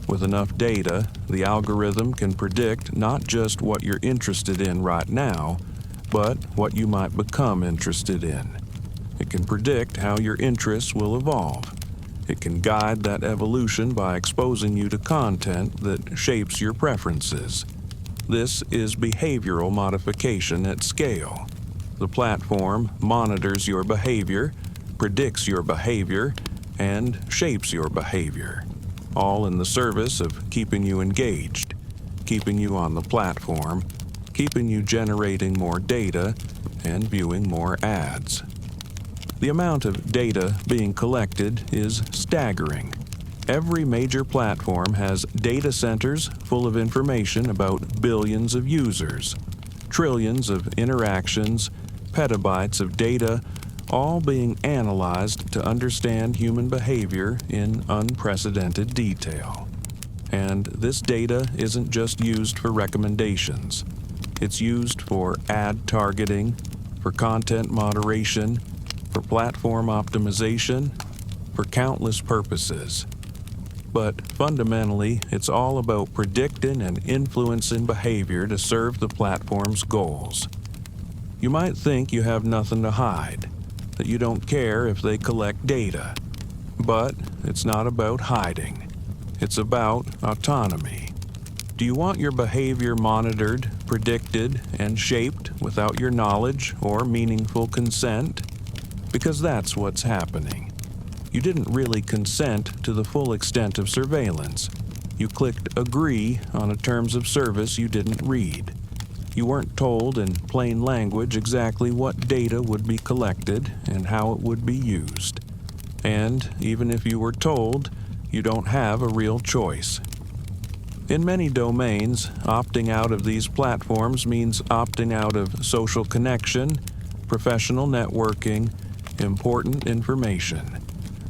With enough data, the algorithm can predict not just what you're interested in right now, but what you might become interested in. It can predict how your interests will evolve. It can guide that evolution by exposing you to content that shapes your preferences. This is behavioral modification at scale. The platform monitors your behavior, predicts your behavior, and shapes your behavior, all in the service of keeping you engaged, keeping you on the platform, keeping you generating more data, and viewing more ads. The amount of data being collected is staggering. Every major platform has data centers full of information about billions of users, trillions of interactions, petabytes of data, all being analyzed to understand human behavior in unprecedented detail. And this data isn't just used for recommendations. It's used for ad targeting, for content moderation, for platform optimization, for countless purposes. But fundamentally, it's all about predicting and influencing behavior to serve the platform's goals. You might think you have nothing to hide, that you don't care if they collect data. But it's not about hiding. It's about autonomy. Do you want your behavior monitored, predicted, and shaped without your knowledge or meaningful consent? Because that's what's happening. You didn't really consent to the full extent of surveillance. You clicked agree on a terms of service you didn't read. You weren't told in plain language exactly what data would be collected and how it would be used. And even if you were told, you don't have a real choice. In many domains, opting out of these platforms means opting out of social connection, professional networking, important information.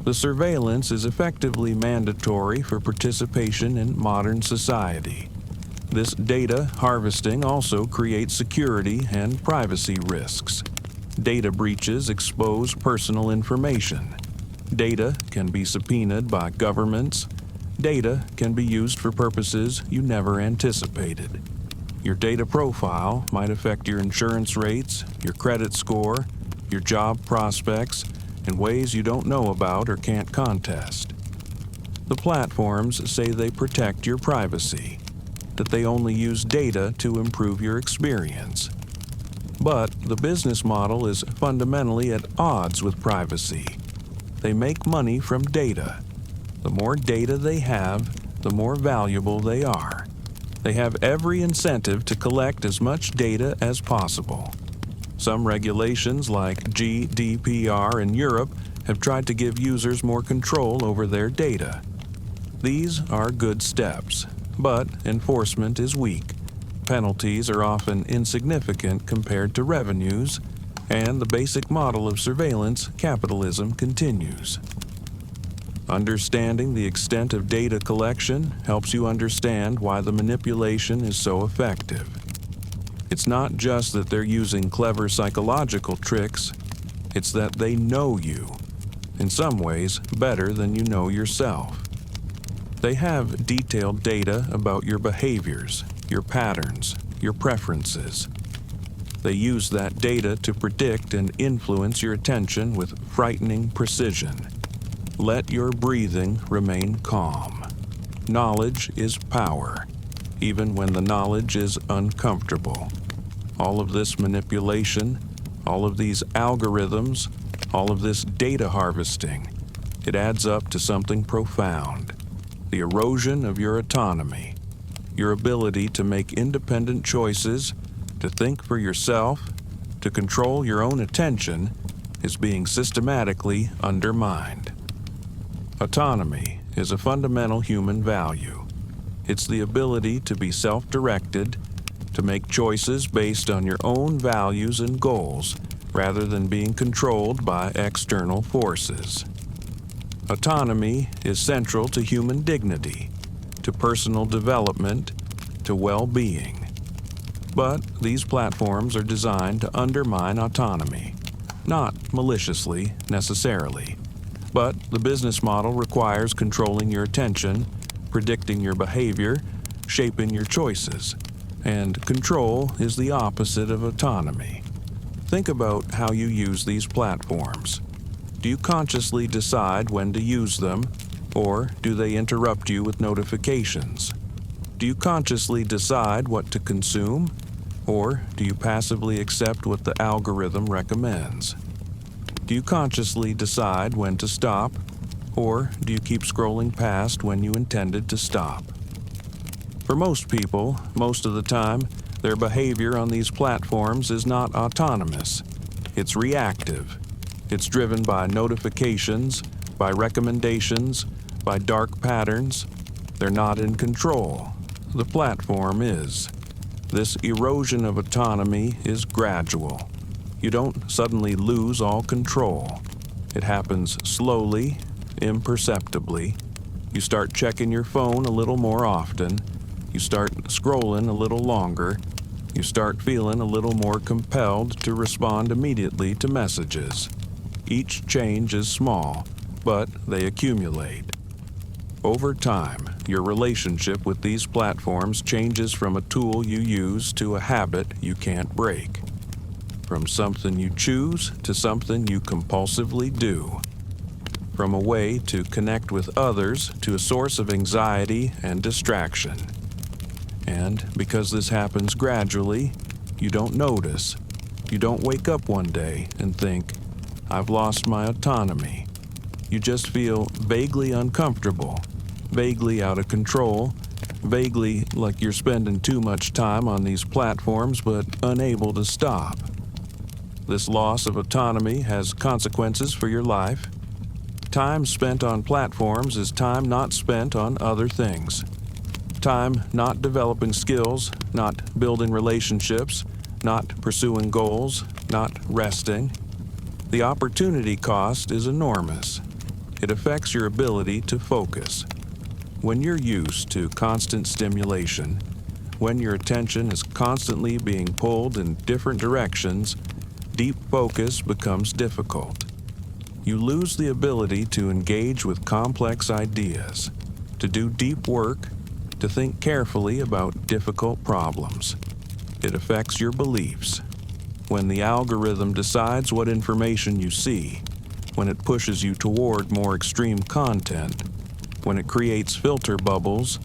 The surveillance is effectively mandatory for participation in modern society. This data harvesting also creates security and privacy risks. Data breaches expose personal information. Data can be subpoenaed by governments. Data can be used for purposes you never anticipated. Your data profile might affect your insurance rates, your credit score, your job prospects, in ways you don't know about or can't contest. The platforms say they protect your privacy, that they only use data to improve your experience. But the business model is fundamentally at odds with privacy. They make money from data. The more data they have, the more valuable they are. They have every incentive to collect as much data as possible. Some regulations like GDPR in Europe have tried to give users more control over their data. These are good steps, but enforcement is weak. Penalties are often insignificant compared to revenues, and the basic model of surveillance capitalism continues. Understanding the extent of data collection helps you understand why the manipulation is so effective. It's not just that they're using clever psychological tricks, it's that they know you, in some ways better than you know yourself. They have detailed data about your behaviors, your patterns, your preferences. They use that data to predict and influence your attention with frightening precision. Let your breathing remain calm. Knowledge is power, even when the knowledge is uncomfortable. All of this manipulation, all of these algorithms, all of this data harvesting, it adds up to something profound. The erosion of your autonomy, your ability to make independent choices, to think for yourself, to control your own attention, is being systematically undermined. Autonomy is a fundamental human value. It's the ability to be self-directed, to make choices based on your own values and goals, rather than being controlled by external forces. Autonomy is central to human dignity, to personal development, to well-being. But these platforms are designed to undermine autonomy, not maliciously necessarily. But the business model requires controlling your attention, predicting your behavior, shaping your choices. And control is the opposite of autonomy. Think about how you use these platforms. Do you consciously decide when to use them, or do they interrupt you with notifications? Do you consciously decide what to consume, or do you passively accept what the algorithm recommends? Do you consciously decide when to stop, or do you keep scrolling past when you intended to stop? For most people, most of the time, their behavior on these platforms is not autonomous. It's reactive. It's driven by notifications, by recommendations, by dark patterns. They're not in control. The platform is. This erosion of autonomy is gradual. You don't suddenly lose all control. It happens slowly, imperceptibly. You start checking your phone a little more often. You start scrolling a little longer. You start feeling a little more compelled to respond immediately to messages. Each change is small, but they accumulate. Over time, your relationship with these platforms changes from a tool you use to a habit you can't break. From something you choose to something you compulsively do. From a way to connect with others to a source of anxiety and distraction. And because this happens gradually, you don't notice. You don't wake up one day and think, I've lost my autonomy. You just feel vaguely uncomfortable, vaguely out of control, vaguely like you're spending too much time on these platforms but unable to stop. This loss of autonomy has consequences for your life. Time spent on platforms is time not spent on other things. Time not developing skills, not building relationships, not pursuing goals, not resting. The opportunity cost is enormous. It affects your ability to focus. When you're used to constant stimulation, when your attention is constantly being pulled in different directions, deep focus becomes difficult. You lose the ability to engage with complex ideas, to do deep work, to think carefully about difficult problems. It affects your beliefs. When the algorithm decides what information you see, when it pushes you toward more extreme content, when it creates filter bubbles,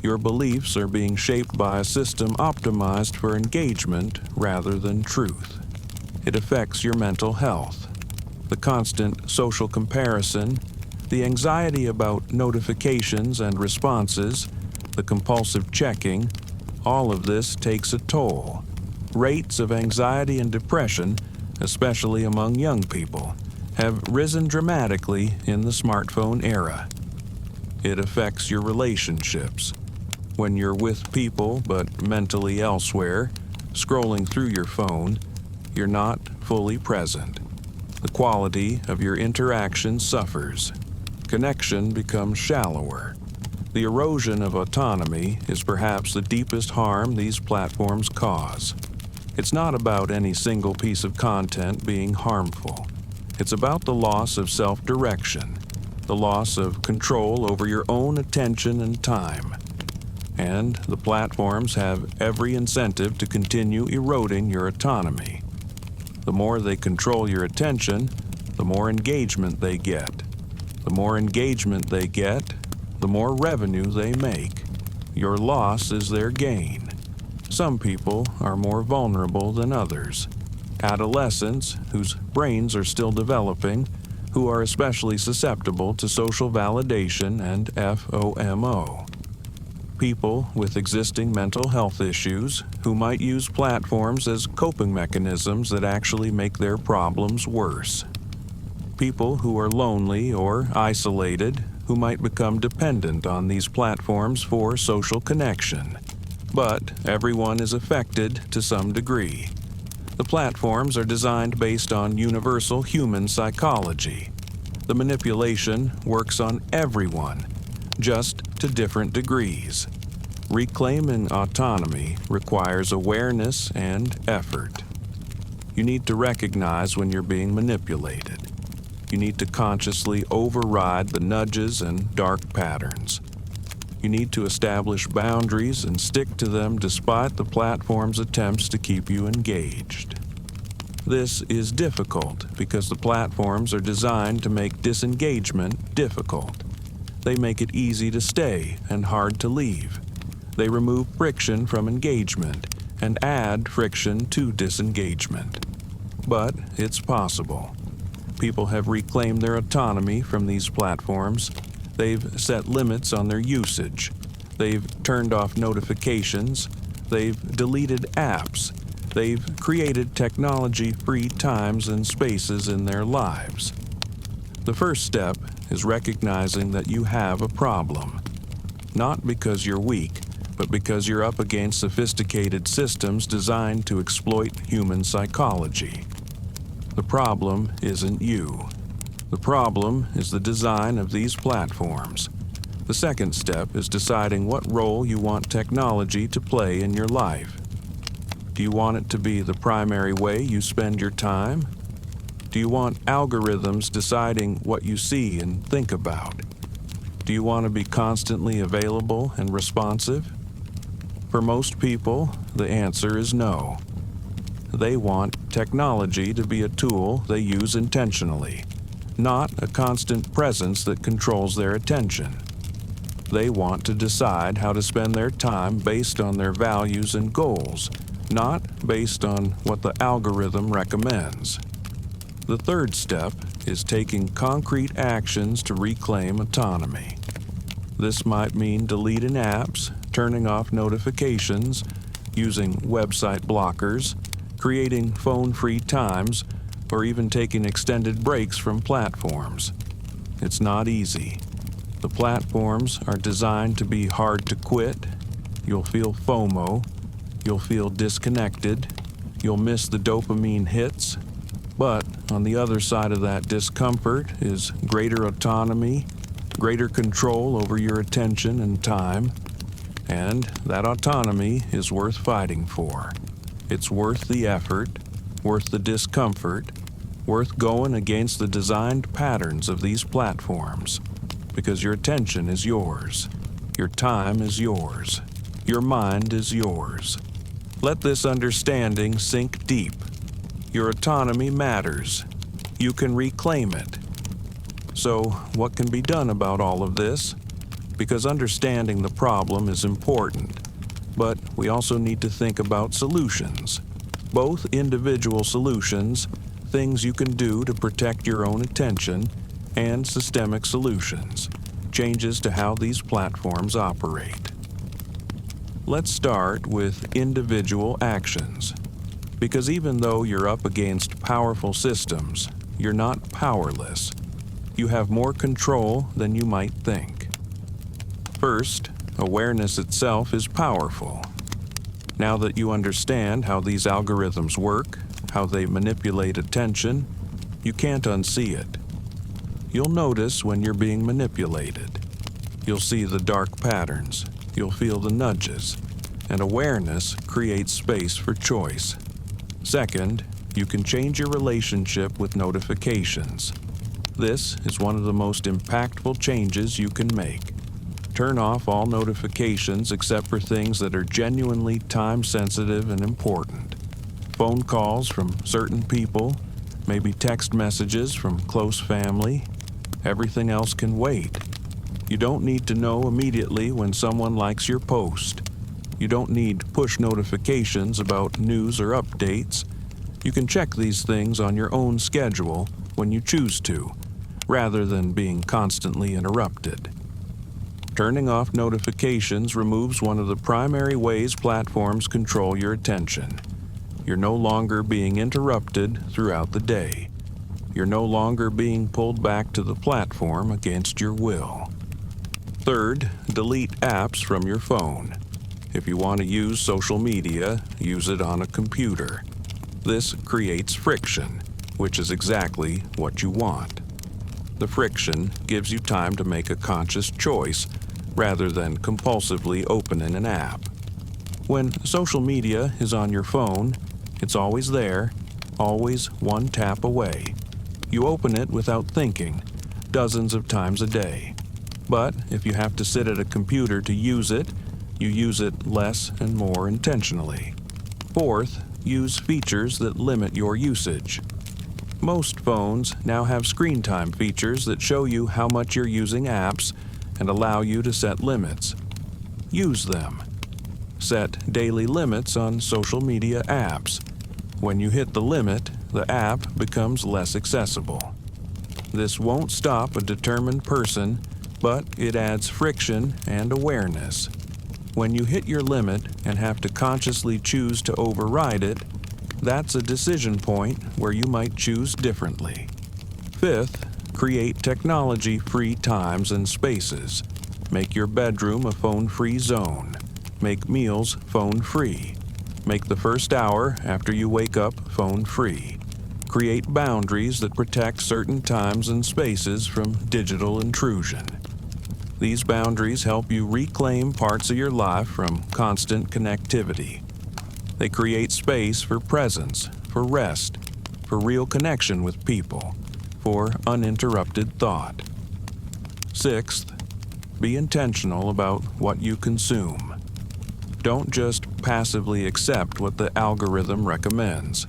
your beliefs are being shaped by a system optimized for engagement rather than truth. It affects your mental health. The constant social comparison, the anxiety about notifications and responses, the compulsive checking, all of this takes a toll. Rates of anxiety and depression, especially among young people, have risen dramatically in the smartphone era. It affects your relationships. When you're with people but mentally elsewhere, scrolling through your phone, you're not fully present. The quality of your interaction suffers. Connection becomes shallower. The erosion of autonomy is perhaps the deepest harm these platforms cause. It's not about any single piece of content being harmful. It's about the loss of self-direction, the loss of control over your own attention and time. And the platforms have every incentive to continue eroding your autonomy. The more they control your attention, the more engagement they get. The more engagement they get, the more revenue they make. Your loss is their gain. Some people are more vulnerable than others. Adolescents, whose brains are still developing, who are especially susceptible to social validation and FOMO. People with existing mental health issues who might use platforms as coping mechanisms that actually make their problems worse. People who are lonely or isolated who might become dependent on these platforms for social connection. But everyone is affected to some degree. The platforms are designed based on universal human psychology. The manipulation works on everyone, just to different degrees. Reclaiming autonomy requires awareness and effort. You need to recognize when you're being manipulated. You need to consciously override the nudges and dark patterns. You need to establish boundaries and stick to them despite the platform's attempts to keep you engaged. This is difficult because the platforms are designed to make disengagement difficult. They make it easy to stay and hard to leave. They remove friction from engagement and add friction to disengagement. But it's possible. People have reclaimed their autonomy from these platforms. They've set limits on their usage. They've turned off notifications. They've deleted apps. They've created technology-free times and spaces in their lives. The first step is recognizing that you have a problem. Not because you're weak, but because you're up against sophisticated systems designed to exploit human psychology. The problem isn't you. The problem is the design of these platforms. The second step is deciding what role you want technology to play in your life. Do you want it to be the primary way you spend your time? Do you want algorithms deciding what you see and think about? Do you want to be constantly available and responsive? For most people, the answer is no. They want technology to be a tool they use intentionally, not a constant presence that controls their attention. They want to decide how to spend their time based on their values and goals, not based on what the algorithm recommends. The third step is taking concrete actions to reclaim autonomy. This might mean deleting apps, turning off notifications, using website blockers, creating phone-free times, or even taking extended breaks from platforms. It's not easy. The platforms are designed to be hard to quit. You'll feel FOMO. You'll feel disconnected. You'll miss the dopamine hits. But on the other side of that discomfort is greater autonomy, greater control over your attention and time. And that autonomy is worth fighting for. It's worth the effort, worth the discomfort, worth going against the designed patterns of these platforms, because your attention is yours, your time is yours, your mind is yours. Let this understanding sink deep. Your autonomy matters. You can reclaim it. So, what can be done about all of this? Because understanding the problem is important, but we also need to think about solutions. Both individual solutions, things you can do to protect your own attention, and systemic solutions, changes to how these platforms operate. Let's start with individual actions. Because even though you're up against powerful systems, you're not powerless. You have more control than you might think. First, awareness itself is powerful. Now that you understand how these algorithms work, how they manipulate attention, you can't unsee it. You'll notice when you're being manipulated. You'll see the dark patterns. You'll feel the nudges. And awareness creates space for choice. Second, you can change your relationship with notifications. This is one of the most impactful changes you can make. Turn off all notifications except for things that are genuinely time-sensitive and important. Phone calls from certain people, maybe text messages from close family. Everything else can wait. You don't need to know immediately when someone likes your post. You don't need push notifications about news or updates. You can check these things on your own schedule when you choose to, rather than being constantly interrupted. Turning off notifications removes one of the primary ways platforms control your attention. You're no longer being interrupted throughout the day. You're no longer being pulled back to the platform against your will. Third, delete apps from your phone. If you want to use social media, use it on a computer. This creates friction, which is exactly what you want. The friction gives you time to make a conscious choice rather than compulsively opening an app. When social media is on your phone, it's always there, always one tap away. You open it without thinking, dozens of times a day. But if you have to sit at a computer to use it, you use it less and more intentionally. Fourth, use features that limit your usage. Most phones now have screen time features that show you how much you're using apps and allow you to set limits. Use them. Set daily limits on social media apps. When you hit the limit, the app becomes less accessible. This won't stop a determined person, but it adds friction and awareness. When you hit your limit and have to consciously choose to override it, that's a decision point where you might choose differently. Fifth, create technology-free times and spaces. Make your bedroom a phone-free zone. Make meals phone-free. Make the first hour after you wake up phone-free. Create boundaries that protect certain times and spaces from digital intrusion. These boundaries help you reclaim parts of your life from constant connectivity. They create space for presence, for rest, for real connection with people, for uninterrupted thought. Sixth, be intentional about what you consume. Don't just passively accept what the algorithm recommends.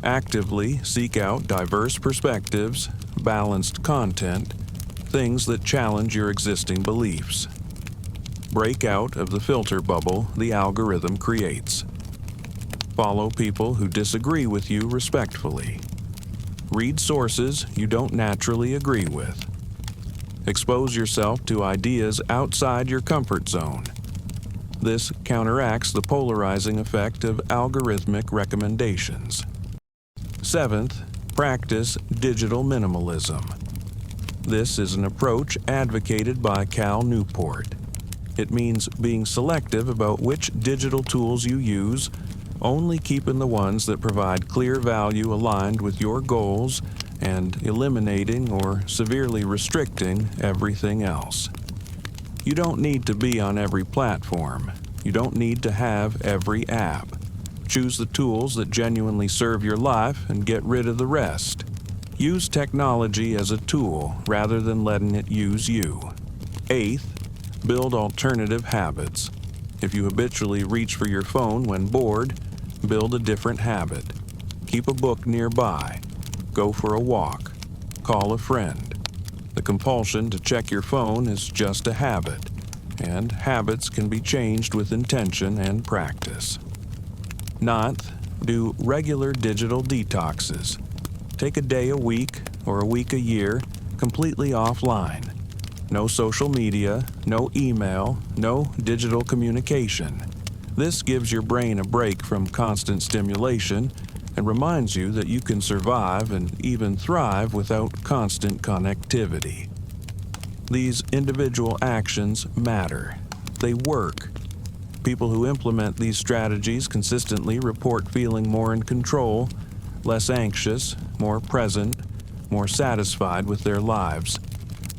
Actively seek out diverse perspectives, balanced content, things that challenge your existing beliefs. Break out of the filter bubble the algorithm creates. Follow people who disagree with you respectfully. Read sources you don't naturally agree with. Expose yourself to ideas outside your comfort zone. This counteracts the polarizing effect of algorithmic recommendations. Seventh, practice digital minimalism. This is an approach advocated by Cal Newport. It means being selective about which digital tools you use, only keeping the ones that provide clear value aligned with your goals, and eliminating or severely restricting everything else. You don't need to be on every platform. You don't need to have every app. Choose the tools that genuinely serve your life and get rid of the rest. Use technology as a tool rather than letting it use you. Eighth, build alternative habits. If you habitually reach for your phone when bored, build a different habit. Keep a book nearby. Go for a walk. Call a friend. The compulsion to check your phone is just a habit, and habits can be changed with intention and practice. Ninth, do regular digital detoxes. Take a day a week or a week a year completely offline. No social media, no email, no digital communication. This gives your brain a break from constant stimulation and reminds you that you can survive and even thrive without constant connectivity. These individual actions matter. They work. People who implement these strategies consistently report feeling more in control, less anxious, more present, more satisfied with their lives.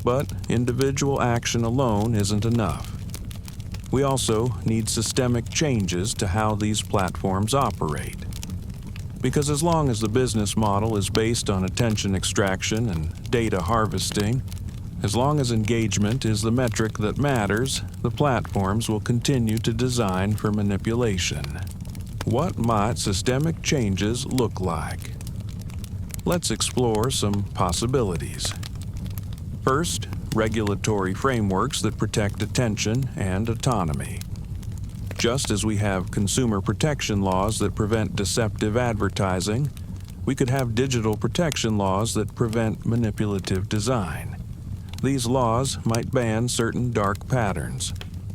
But individual action alone isn't enough. We also need systemic changes to how these platforms operate. Because as long as the business model is based on attention extraction and data harvesting, as long as engagement is the metric that matters, the platforms will continue to design for manipulation. What might systemic changes look like? Let's explore some possibilities. First, regulatory frameworks that protect attention and autonomy. Just as we have consumer protection laws that prevent deceptive advertising, we could have digital protection laws that prevent manipulative design. These laws might ban certain dark patterns,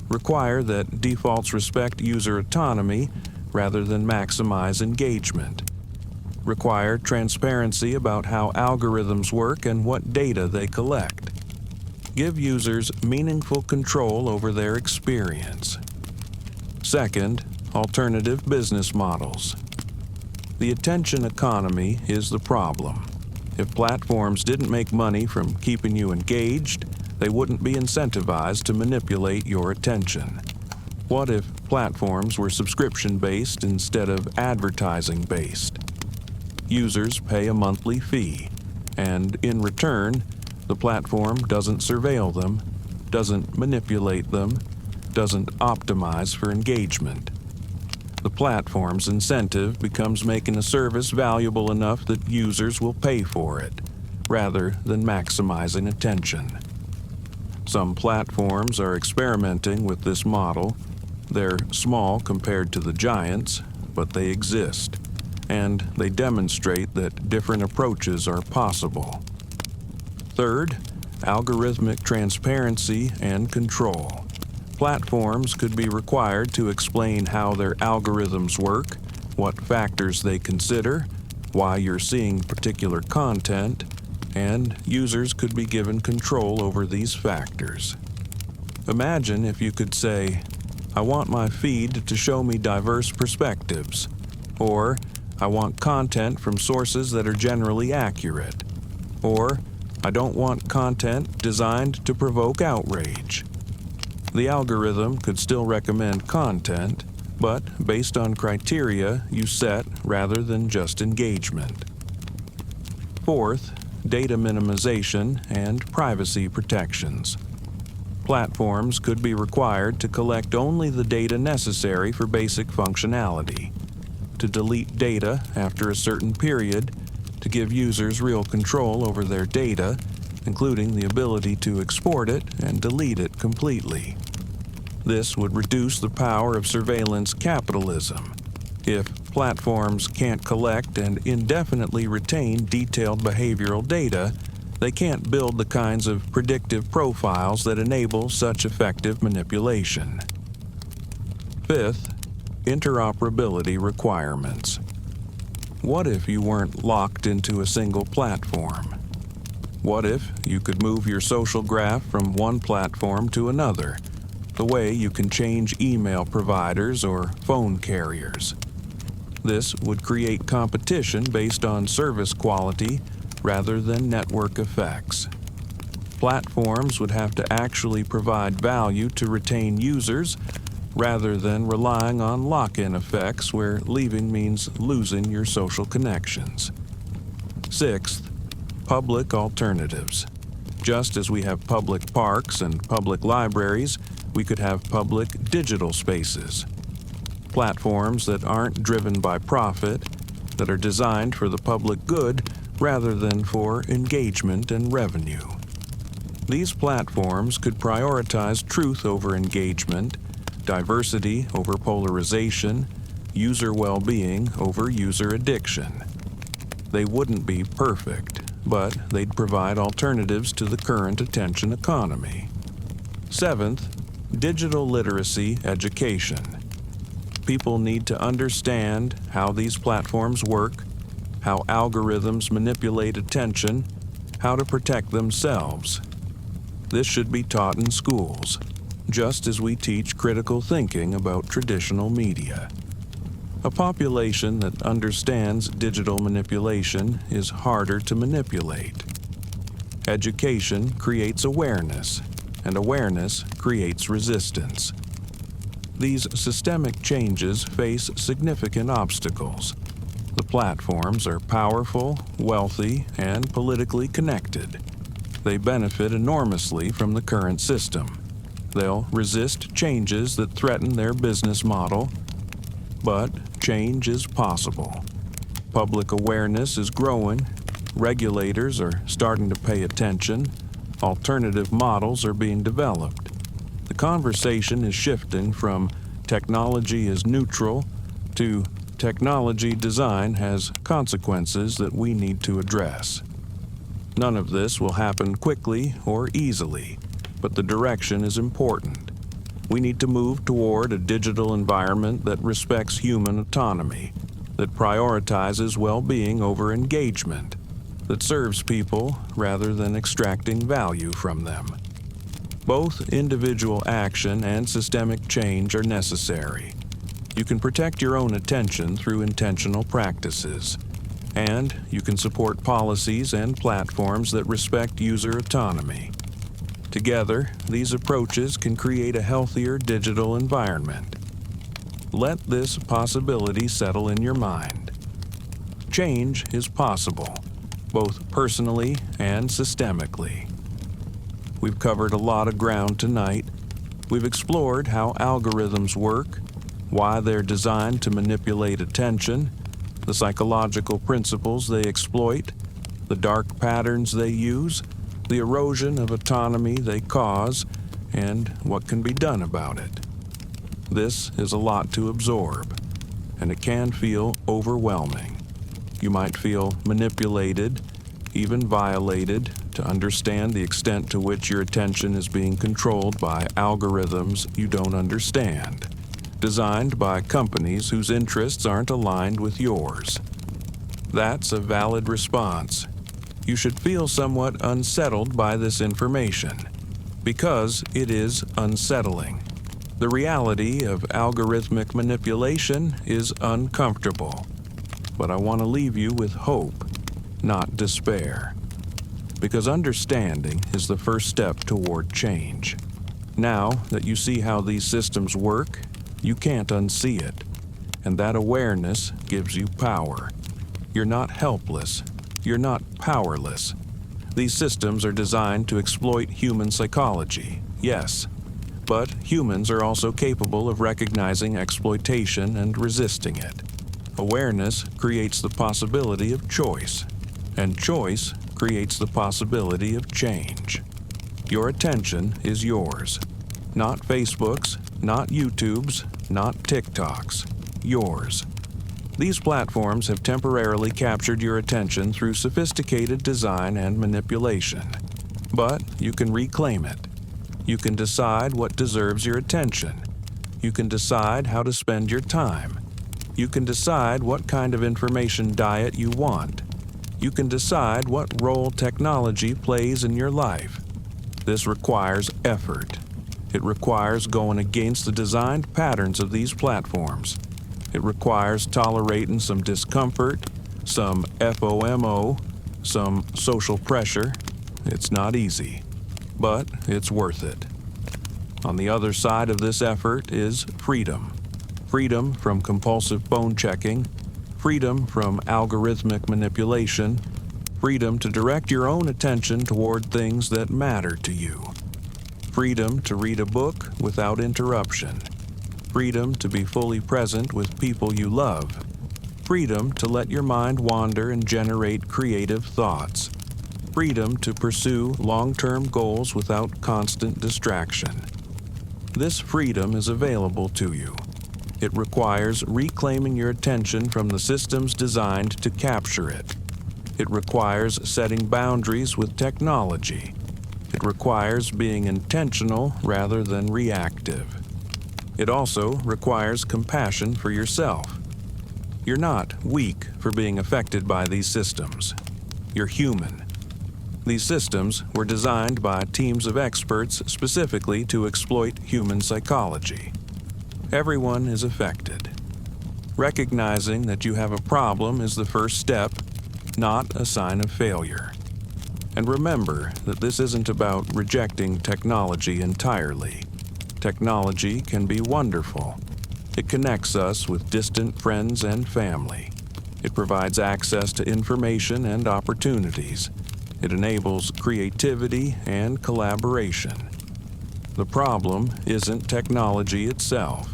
require that defaults respect user autonomy rather than maximize engagement, require transparency about how algorithms work and what data they collect, give users meaningful control over their experience. Second, alternative business models. The attention economy is the problem. If platforms didn't make money from keeping you engaged, they wouldn't be incentivized to manipulate your attention. What if platforms were subscription-based instead of advertising-based? Users pay a monthly fee, and in return, the platform doesn't surveil them, doesn't manipulate them, doesn't optimize for engagement. The platform's incentive becomes making a service valuable enough that users will pay for it, rather than maximizing attention. Some platforms are experimenting with this model. They're small compared to the giants, but they exist, and they demonstrate that different approaches are possible. Third, algorithmic transparency and control. Platforms could be required to explain how their algorithms work, what factors they consider, why you're seeing particular content, and users could be given control over these factors. Imagine if you could say, "I want my feed to show me diverse perspectives," or "I want content from sources that are generally accurate," or "I don't want content designed to provoke outrage." The algorithm could still recommend content, but based on criteria you set rather than just engagement. Fourth, data minimization and privacy protections. Platforms could be required to collect only the data necessary for basic functionality, to delete data after a certain period, to give users real control over their data, including the ability to export it and delete it completely. This would reduce the power of surveillance capitalism. If platforms can't collect and indefinitely retain detailed behavioral data, they can't build the kinds of predictive profiles that enable such effective manipulation. Fifth, interoperability requirements. What if you weren't locked into a single platform? What if you could move your social graph from one platform to another, the way you can change email providers or phone carriers? This would create competition based on service quality rather than network effects. Platforms would have to actually provide value to retain users rather than relying on lock-in effects where leaving means losing your social connections. Sixth, public alternatives. Just as we have public parks and public libraries, we could have public digital spaces. Platforms that aren't driven by profit, that are designed for the public good rather than for engagement and revenue. These platforms could prioritize truth over engagement, diversity over polarization, user well-being over user addiction. They wouldn't be perfect, but they'd provide alternatives to the current attention economy. Seventh, digital literacy education. People need to understand how these platforms work, how algorithms manipulate attention, how to protect themselves. This should be taught in schools, just as we teach critical thinking about traditional media. A population that understands digital manipulation is harder to manipulate. Education creates awareness, and awareness creates resistance. These systemic changes face significant obstacles. The platforms are powerful, wealthy, and politically connected. They benefit enormously from the current system. They'll resist changes that threaten their business model, but change is possible. Public awareness is growing, regulators are starting to pay attention, alternative models are being developed. The conversation is shifting from technology is neutral to technology design has consequences that we need to address. None of this will happen quickly or easily, but the direction is important. We need to move toward a digital environment that respects human autonomy, that prioritizes well-being over engagement, that serves people rather than extracting value from them. Both individual action and systemic change are necessary. You can protect your own attention through intentional practices, and you can support policies and platforms that respect user autonomy. Together, these approaches can create a healthier digital environment. Let this possibility settle in your mind. Change is possible, both personally and systemically. We've covered a lot of ground tonight. We've explored how algorithms work, why they're designed to manipulate attention, the psychological principles they exploit, the dark patterns they use, the erosion of autonomy they cause, and what can be done about it. This is a lot to absorb, and it can feel overwhelming. You might feel manipulated, even violated, to understand the extent to which your attention is being controlled by algorithms you don't understand, designed by companies whose interests aren't aligned with yours. That's a valid response. You should feel somewhat unsettled by this information, because it is unsettling. The reality of algorithmic manipulation is uncomfortable, but I want to leave you with hope, not despair, because understanding is the first step toward change. Now that you see how these systems work, you can't unsee it, and that awareness gives you power. You're not helpless. You're not powerless. These systems are designed to exploit human psychology, yes, but humans are also capable of recognizing exploitation and resisting it. Awareness creates the possibility of choice, and choice creates the possibility of change. Your attention is yours. Not Facebook's, not YouTube's, not TikTok's. Yours. These platforms have temporarily captured your attention through sophisticated design and manipulation. But you can reclaim it. You can decide what deserves your attention. You can decide how to spend your time. You can decide what kind of information diet you want. You can decide what role technology plays in your life. This requires effort. It requires going against the designed patterns of these platforms. It requires tolerating some discomfort, some FOMO, some social pressure. It's not easy, but it's worth it. On the other side of this effort is freedom. Freedom from compulsive phone checking, freedom from algorithmic manipulation, Freedom to direct your own attention toward things that matter to you. Freedom to read a book without interruption. Freedom to be fully present with people you love. Freedom to let your mind wander and generate creative thoughts. Freedom to pursue long-term goals without constant distraction. This freedom is available to you. It requires reclaiming your attention from the systems designed to capture it. It requires setting boundaries with technology. It requires being intentional rather than reactive. It also requires compassion for yourself. You're not weak for being affected by these systems. You're human. These systems were designed by teams of experts specifically to exploit human psychology. Everyone is affected. Recognizing that you have a problem is the first step, not a sign of failure. And remember that this isn't about rejecting technology entirely. Technology can be wonderful. It connects us with distant friends and family. It provides access to information and opportunities. It enables creativity and collaboration. The problem isn't technology itself.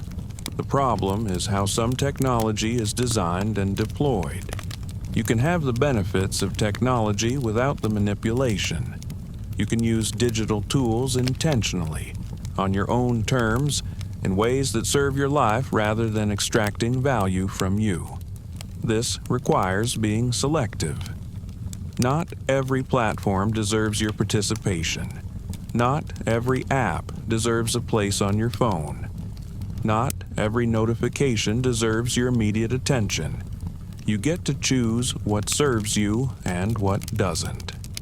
The problem is how some technology is designed and deployed. You can have the benefits of technology without the manipulation. You can use digital tools intentionally, on your own terms, in ways that serve your life rather than extracting value from you. This requires being selective. Not every platform deserves your participation. Not every app deserves a place on your phone. Not every notification deserves your immediate attention. You get to choose what serves you and what doesn't.